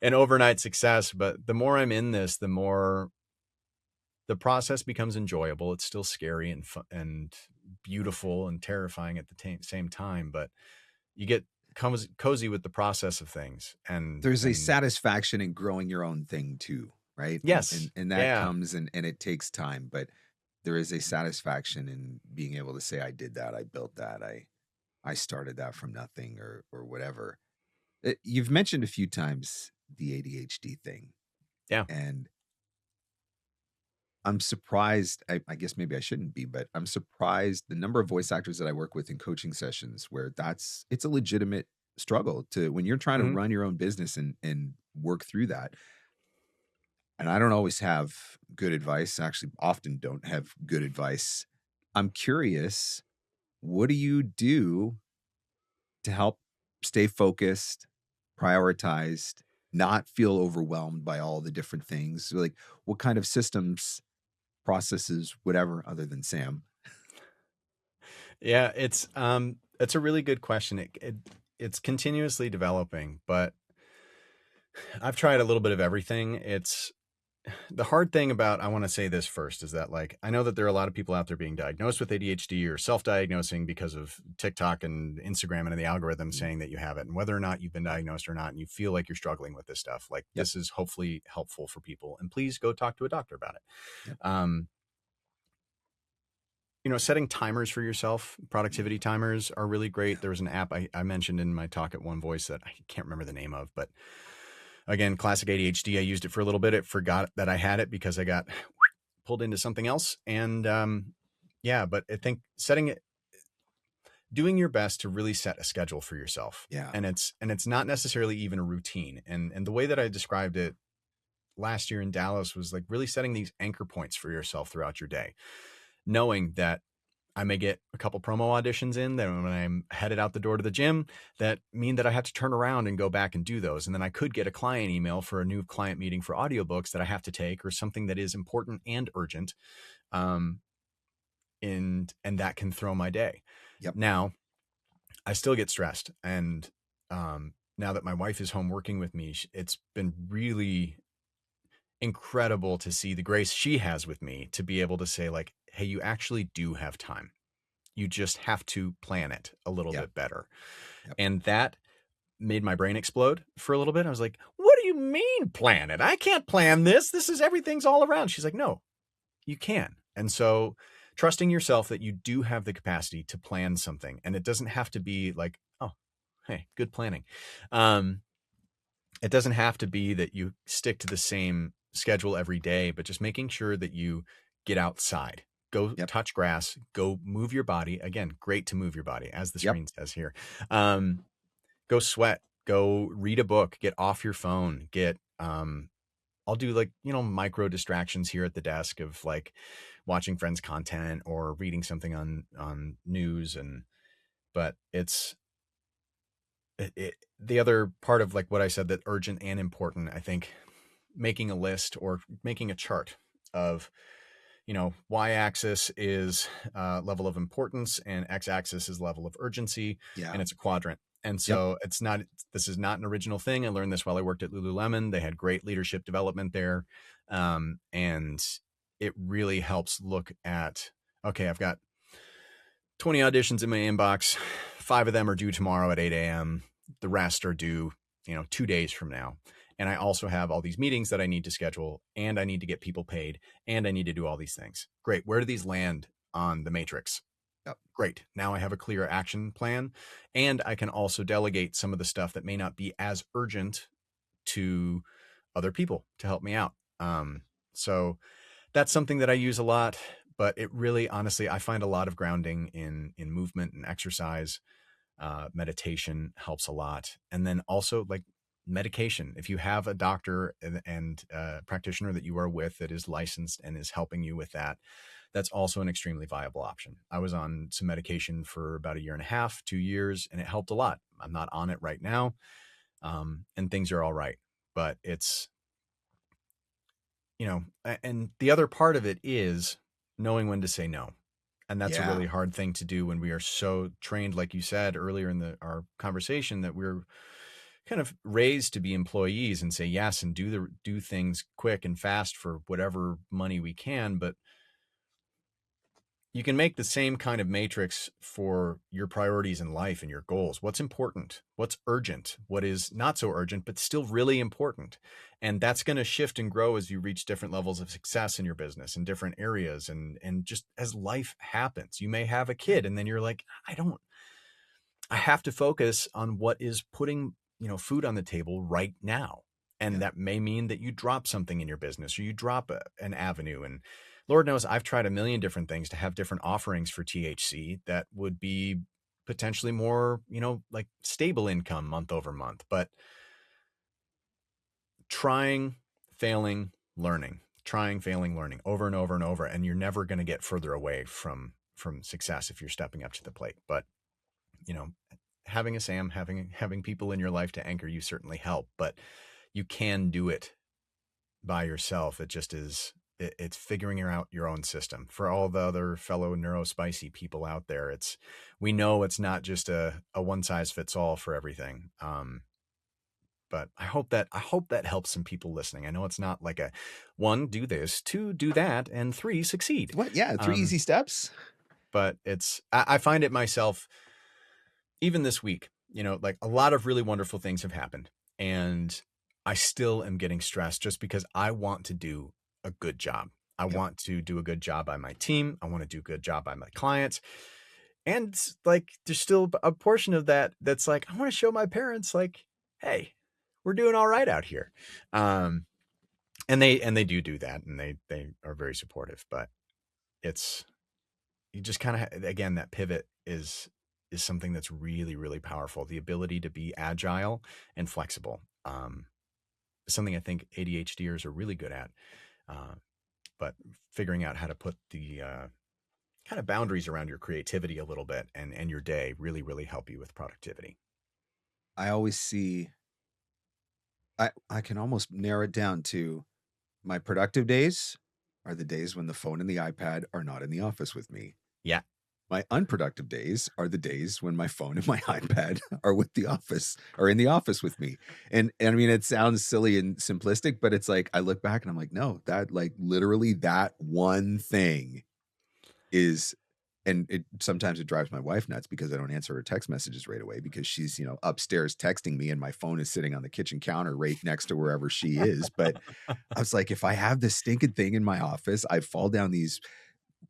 A: an overnight success. But the more I'm in this, the more the process becomes enjoyable. It's still scary and fun and beautiful and terrifying at the same time, but you get cozy with the process of things.
B: There's a
A: And
B: satisfaction in growing your own thing too, right?
A: yes,
B: And that
A: yeah.
B: comes and it takes time, but there is a satisfaction in being able to say, I did that, I built that, I started that from nothing or whatever. You've mentioned a few times the ADHD thing.
A: Yeah.
B: And I'm surprised. I guess maybe I shouldn't be, but I'm surprised the number of voice actors that I work with in coaching sessions where it's a legitimate struggle to when you're trying to
A: Mhm.
B: run your own business and work through that. And I don't always have good advice. Actually, often don't have good advice. I'm curious, what do you do to help stay focused, prioritized, not feel overwhelmed by all the different things? Like, what kind of systems, processes, whatever, other than Sam?
A: Yeah, it's a really good question. It's continuously developing, but I've tried a little bit of everything. It's the hard thing about, I want to say this first, is that like, I know that there are a lot of people out there being diagnosed with ADHD or self-diagnosing because of TikTok and Instagram and the algorithm
B: Mm.
A: saying that you have it, and whether or not you've been diagnosed or not, and you feel like you're struggling with this stuff, like
B: Yep.
A: this is hopefully helpful for people, and please go talk to a doctor about it.
B: Yep.
A: Setting timers for yourself, productivity timers are really great. There was an app I mentioned in my talk at One Voice that I can't remember the name of, but again, classic ADHD. I used it for a little bit. It forgot that I had it because I got pulled into something else. And yeah, but I think doing your best to really set a schedule for yourself.
B: Yeah.
A: And it's not necessarily even a routine. And the way that I described it last year in Dallas was like really setting these anchor points for yourself throughout your day, knowing that I may get a couple promo auditions in. Then when I'm headed out the door to the gym, that mean that I have to turn around and go back and do those. And then I could get a client email for a new client meeting for audiobooks that I have to take, or something that is important and urgent. Um, and that can throw my day.
B: Yep.
A: Now, I still get stressed. And now that my wife is home working with me, it's been really incredible to see the grace she has with me to be able to say, like, hey, you actually do have time. You just have to plan it a little
B: Yep.
A: bit better.
B: Yep.
A: And that made my brain explode for a little bit. I was like, what do you mean plan it? I can't plan this. This is everything's all around. She's like, no, you can. And so trusting yourself that you do have the capacity to plan something, and it doesn't have to be like, oh, hey, good planning. It doesn't have to be that you stick to the same schedule every day, but just making sure that you get outside, go
B: Yep.
A: touch grass, go move your body. Again, great to move your body, as the
B: Yep.
A: screen says here. Go sweat, go read a book, get off your phone, I'll do, like, micro distractions here at the desk of, like, watching friends' content or reading something on news. But the other part of, like, what I said, that urgent and important, I think making a list or making a chart of, y-axis is level of importance and x-axis is level of urgency,
B: Yeah.
A: and it's a quadrant. And
B: Yep.
A: so this is not an original thing. I learned this while I worked at Lululemon. They had great leadership development there. And it really helps look at, okay, I've got 20 auditions in my inbox. 5 of them are due tomorrow at 8 a.m. The rest are due, 2 days from now. And I also have all these meetings that I need to schedule, and I need to get people paid, and I need to do all these things. Great. Where do these land on the matrix?
B: Yep.
A: Great. Now I have a clear action plan, and I can also delegate some of the stuff that may not be as urgent to other people to help me out. So that's something that I use a lot, but it really, honestly, I find a lot of grounding in movement and exercise. Meditation helps a lot. And then also, like, medication. If you have a doctor and practitioner that you are with that is licensed and is helping you with that, that's also an extremely viable option. I was on some medication for about 1.5 years, 2 years, and it helped a lot. I'm not on it right now, and things are all right. But it's, and the other part of it is knowing when to say no. And that's a
B: Yeah.
A: really hard thing to do when we are so trained, like you said earlier in our conversation, that we're kind of raised to be employees and say yes and do things quick and fast for whatever money we can. But you can make the same kind of matrix for your priorities in life and your goals. What's important? What's urgent? What is not so urgent, but still really important? And that's going to shift and grow as you reach different levels of success in your business in different areas. And just as life happens, you may have a kid and then you're like, I have to focus on what is putting, food on the table right now. And
B: Yeah.
A: that may mean that you drop something in your business, or you drop an avenue. And Lord knows I've tried a million different things to have different offerings for THC that would be potentially more, like stable income month over month. But trying, failing, learning, trying, failing, learning over and over and over. And you're never going to get further away from success if you're stepping up to the plate. But, having a Sam, having people in your life to anchor you certainly help, but you can do it by yourself. It just is, it's figuring out your own system. For all the other fellow neurospicy people out there, we know it's not just a one size fits all for everything. But I hope that helps some people listening. I know it's not like a 1, do this, 2, do that, and 3, succeed.
B: What? Yeah. 3 easy steps.
A: But I find it myself, even this week, like, a lot of really wonderful things have happened, and I still am getting stressed just because I want to do a good job. I
B: Yep.
A: want to do a good job by my team. I want to do a good job by my clients. And, like, there's still a portion of that that's like, I want to show my parents, like, hey, we're doing all right out here. And they do that, and they are very supportive, but you just kind of, again, that pivot is something that's really, really powerful. The ability to be agile and flexible, is something I think ADHDers are really good at. But figuring out how to put kind of boundaries around your creativity a little bit and your day really, really help you with productivity.
B: I always see I can almost narrow it down to my productive days are the days when the phone and the iPad are not in the office with me.
A: Yeah.
B: My unproductive days are the days when my phone and my iPad are with the office are in the office with me. And I mean, it sounds silly and simplistic, but it's like I look back and I'm like, no, that like literally that one thing is, and it sometimes it drives my wife nuts because I don't answer her text messages right away because she's, upstairs texting me and my phone is sitting on the kitchen counter right next to wherever she is. But I was like, if I have this stinking thing in my office, I fall down these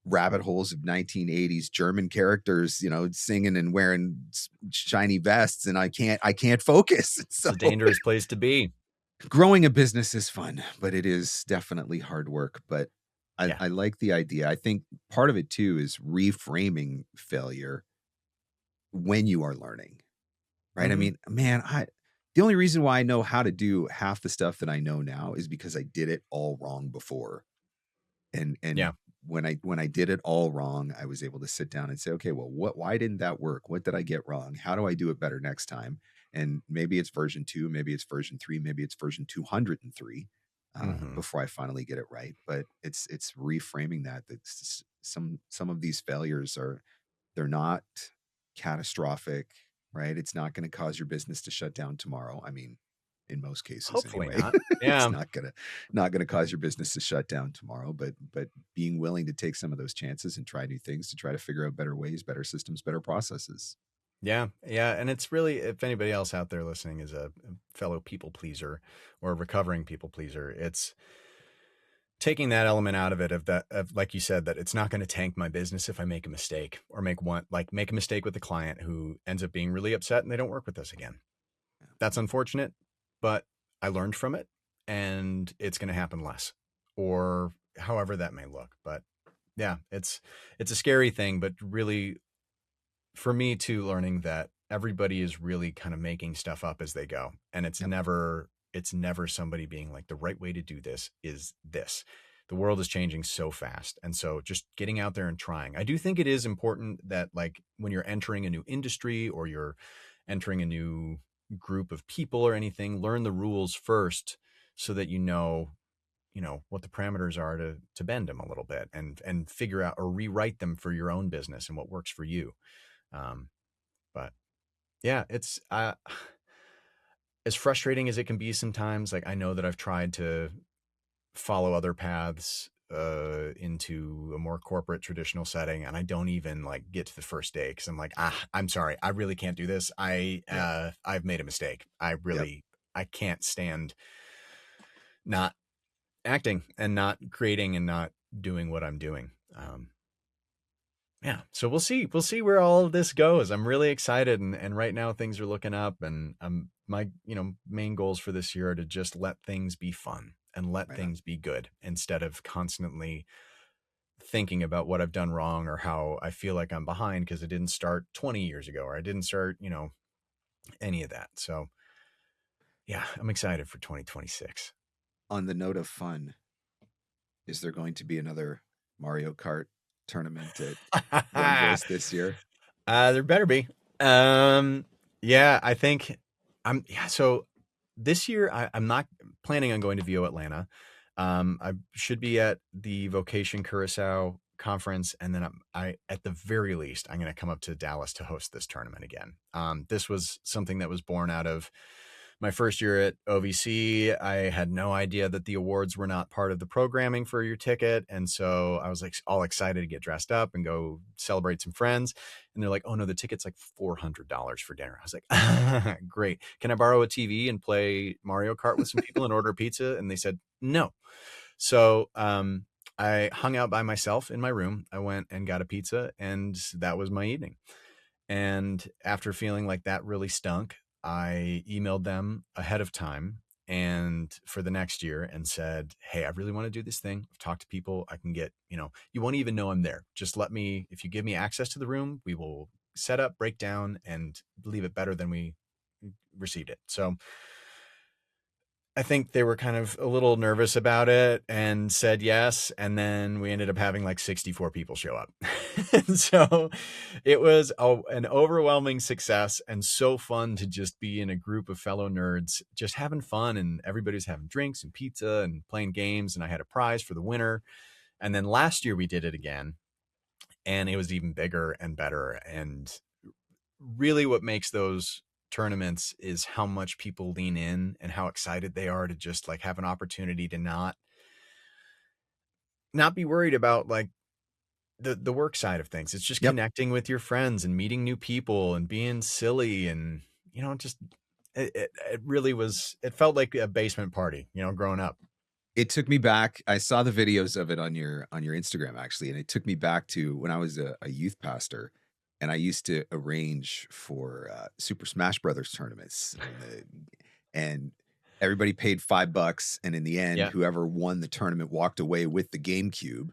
B: rabbit holes of 1980s German characters, singing and wearing shiny vests, and I can't focus.
A: It's
B: So
A: a dangerous place to be.
B: growing a business is fun, but it is definitely hard work. But I,
A: Yeah.
B: I like the idea. I think part of it too is reframing failure when you are learning, right? I
A: Hmm.
B: mean, man, the only reason why I know how to do half the stuff that I know now is because I did it all wrong before. And
A: Yeah.
B: when I did it all wrong, I was able to sit down and say, okay, well, why didn't that work? What did I get wrong? How do I do it better next time? And maybe it's version 2, maybe it's version 3, maybe it's version 203
A: Hmm.
B: before I finally get it right. But it's reframing that some of these failures they're not catastrophic, right? It's not going to cause your business to shut down tomorrow. I mean, in most cases
A: Hopefully
B: anyway.
A: not.
B: It's
A: Yeah.
B: not gonna cause your business to shut down tomorrow, but being willing to take some of those chances and try new things to try to figure out better ways, better systems, better processes.
A: Yeah. Yeah. And it's really, if anybody else out there listening is a fellow people pleaser or a recovering people pleaser, it's taking that element out of it, of like you said, that it's not going to tank my business if I make a mistake or make a mistake with the client who ends up being really upset and they don't work with us again. That's unfortunate, but I learned from it and it's going to happen less, or however that may look. But yeah, it's a scary thing, but really for me too, learning that everybody is really kind of making stuff up as they go. And
B: Yep.
A: it's never somebody being like, the right way to do this is this. The world is changing so fast. And so just getting out there and trying. I do think it is important that, like, when you're entering a new industry or you're entering a new group of people or anything, learn the rules first so that what the parameters are to bend them a little bit and figure out or rewrite them for your own business and what works for you. Um, but yeah, it's as frustrating as it can be sometimes. Like, I know that I've tried to follow other paths into a more corporate traditional setting, and I don't even like get to the first day because I'm like, I'm sorry, I really can't do this.
B: Yeah.
A: I've made a mistake.
B: Yep.
A: I can't stand not acting and not creating and not doing what I'm doing. Yeah, so we'll see where all of this goes. I'm really excited, and right now things are looking up, and my main goals for this year are to just let things be fun and let
B: Right on.
A: things be good instead of constantly thinking about what I've done wrong or how I feel like I'm behind because it didn't start 20 years ago or I didn't start, any of that. So yeah, I'm excited for 2026.
B: On the note of fun, is there going to be another Mario Kart tournament at One Voice this year?
A: There better be. Um, yeah, I think yeah. So this year, I'm not planning on going to VO Atlanta. I should be at the Vocation Curacao conference, and then at the very least, I'm going to come up to Dallas to host this tournament again. This was something that was born out of my first year at OVC. I had no idea that the awards were not part of the programming for your ticket. And so I was like all excited to get dressed up and go celebrate some friends. And they're like, oh no, the ticket's like $400 for dinner. I was like, great. Can I borrow a TV and play Mario Kart with some people and order pizza? And they said, no. So, I hung out by myself in my room. I went and got a pizza, and that was my evening. And after feeling like that really stunk, I emailed them ahead of time and for the next year and said, hey, I really want to do this thing. I've talked to people. I can get, you won't even know I'm there. Just let me, if you give me access to the room, we will set up, break down, and leave it better than we received it. So I think they were kind of a little nervous about it and said yes. And then we ended up having like 64 people show up. And so it was an overwhelming success and so fun to just be in a group of fellow nerds, just having fun. And everybody's having drinks and pizza and playing games. And I had a prize for the winner. And then last year we did it again, and it was even bigger and better. And really what makes those tournaments is how much people lean in and how excited they are to just like have an opportunity to not be worried about like the work side of things. It's just connecting with your friends and meeting new people and being silly. And, you know, just, it really was, it felt like a basement party, you know, growing up.
B: It took me back. I saw the videos of it on your Instagram, actually, and it took me back to when I was a youth pastor, and I used to arrange for Super Smash Brothers tournaments, and everybody paid $5, and in the end, whoever won the tournament walked away with the GameCube,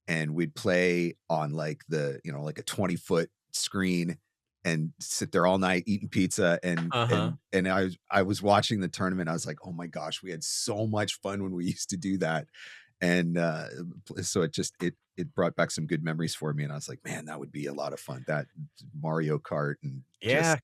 B: and we'd play on like like a 20-foot screen and sit there all night eating pizza. And I was watching the tournament. I was like, oh my gosh, we had so much fun when we used to do that. And so it brought back some good memories for me. And I was like, man, that would be a lot of fun. That Mario Kart. And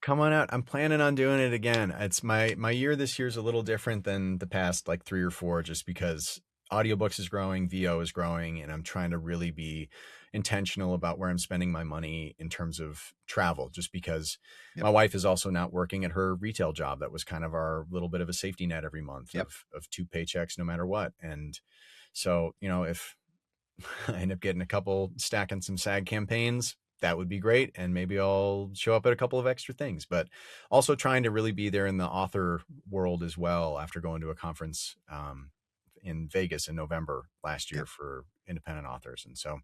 A: come on out. I'm planning on doing it again. It's my year this year is a little different than the past like 3 or 4, just because audiobooks is growing, VO is growing, and I'm trying to really be intentional about where I'm spending my money in terms of travel, just because my wife is also not working at her retail job. That was kind of our little bit of a safety net every month of 2 paychecks, no matter what. And so, you know, if I end up getting a couple, stacking some SAG campaigns, that would be great. And maybe I'll show up at a couple of extra things, but also trying to really be there in the author world as well, after going to a conference in Vegas in November last year for independent authors. And so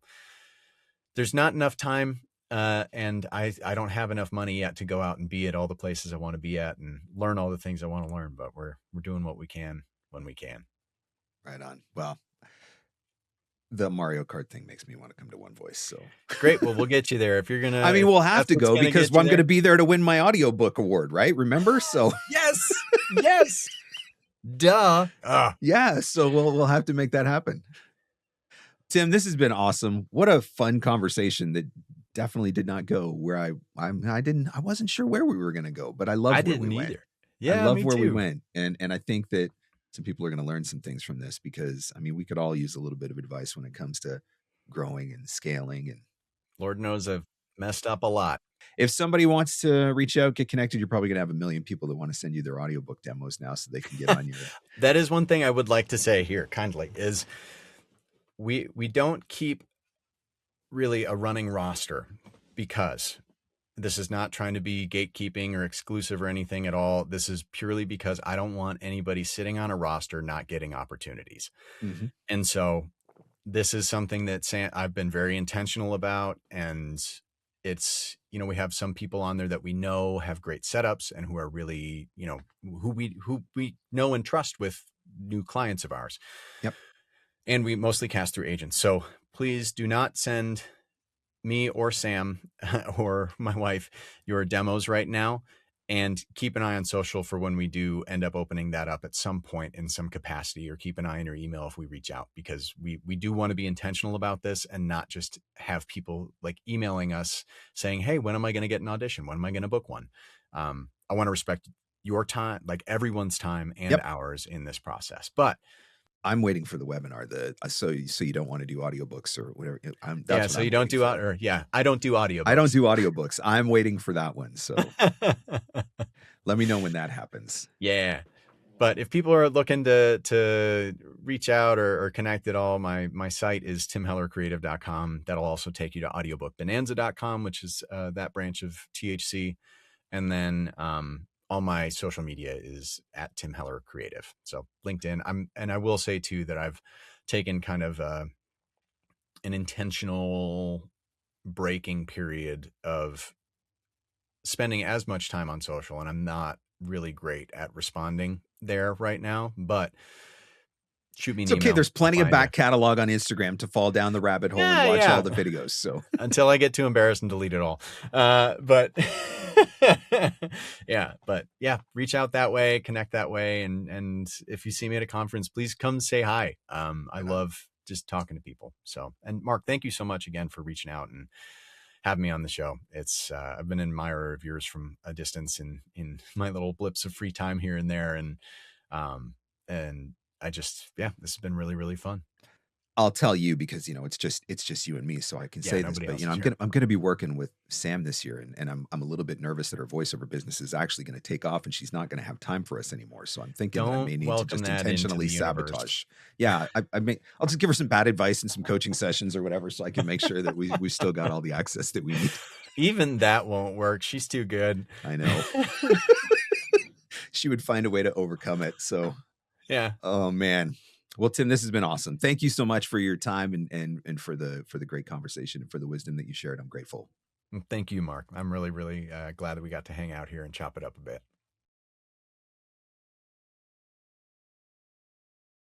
A: there's not enough time, and I don't have enough money yet to go out and be at all the places I want to be at and learn all the things I want to learn, but we're doing what we can when we can.
B: Right on. Well, the Mario Kart thing makes me want to come to One Voice. So
A: great. Well, we'll get you there if you're gonna.
B: I mean, we'll have to go because I'm going to be there to win my audiobook award, right? Remember? So
A: yes. Duh.
B: Yeah. So we'll have to make that happen. Tim, this has been awesome. What a fun conversation that definitely did not go where I wasn't sure where we were going to go, but I love where we went.
A: Yeah,
B: I love where we went. And I think that some people are going to learn some things from this, because I mean, we could all use a little bit of advice when it comes to growing and scaling. And
A: Lord knows I've messed up a lot.
B: If somebody wants to reach out, get connected, you're probably going to have 1 million people that want to send you their audiobook demos now so they can get on your.
A: That is one thing I would like to say here kindly is we don't keep really a running roster, because this is not trying to be gatekeeping or exclusive or anything at all. This is purely because I don't want anybody sitting on a roster not getting opportunities. Mm-hmm. And so this is something that I've been very intentional about. And it's, you know, we have some people on there that we know have great setups and who are really, you know, who we know and trust with new clients of ours.
B: Yep.
A: And we mostly cast through agents. So please do not send me or Sam or my wife your demos right now, and keep an eye on social for when we do end up opening that up at some point in some capacity, or keep an eye on your email if we reach out, because we do want to be intentional about this and not just have people like emailing us saying, hey, when am I going to get an audition? When am I going to book one? I want to respect your time, like everyone's time and ours in this process. But
B: I'm waiting for the webinar. So you don't want to do audiobooks or whatever.
A: So you don't do I don't do audiobooks.
B: I don't do audiobooks. I'm waiting for that one. So let me know when that happens.
A: Yeah. But if people are looking to reach out or connect at all, my site is timhellercreative.com. That'll also take you to audiobookbonanza.com, which is that branch of THC. And then all my social media is at Tim Heller Creative. So LinkedIn. And I will say too that I've taken kind of an intentional breaking period of spending as much time on social, and I'm not really great at responding there right now, but shoot me an email.
B: Okay, there's plenty of back catalog on Instagram to fall down the rabbit hole and watch all the videos. So
A: until I get too embarrassed and delete it all. But Yeah, but yeah, reach out that way, connect that way. And if you see me at a conference, please come say hi. I
B: Right on.
A: love just talking to people. So, and Mark, thank you so much again for reaching out and having me on the show. It's, I've been an admirer of yours from a distance in my little blips of free time here and there. Um, and I just, yeah, this has been really, really fun.
B: I'll tell you because, it's just you and me, so I can
A: Yeah,
B: say this,
A: nobody
B: but,
A: else is
B: I'm
A: here.
B: gonna be working with Sam this year, and I'm a little bit nervous that her voiceover business is actually gonna take off, and she's not gonna have time for us anymore, so I'm thinking that I
A: Don't
B: may need to
A: welcome
B: just
A: that into
B: intentionally
A: the universe.
B: sabotage. Yeah, I'll just give her some bad advice and some coaching sessions or whatever so I can make sure that we still got all the access that we need.
A: Even that won't work. She's too good.
B: I know. She would find a way to overcome it, so
A: Yeah.
B: oh, man. Well, Tim, this has been awesome. Thank you so much for your time and for the great conversation and for the wisdom that you shared. I'm grateful.
A: Thank you, Mark. I'm really, really glad that we got to hang out here and chop it up a bit.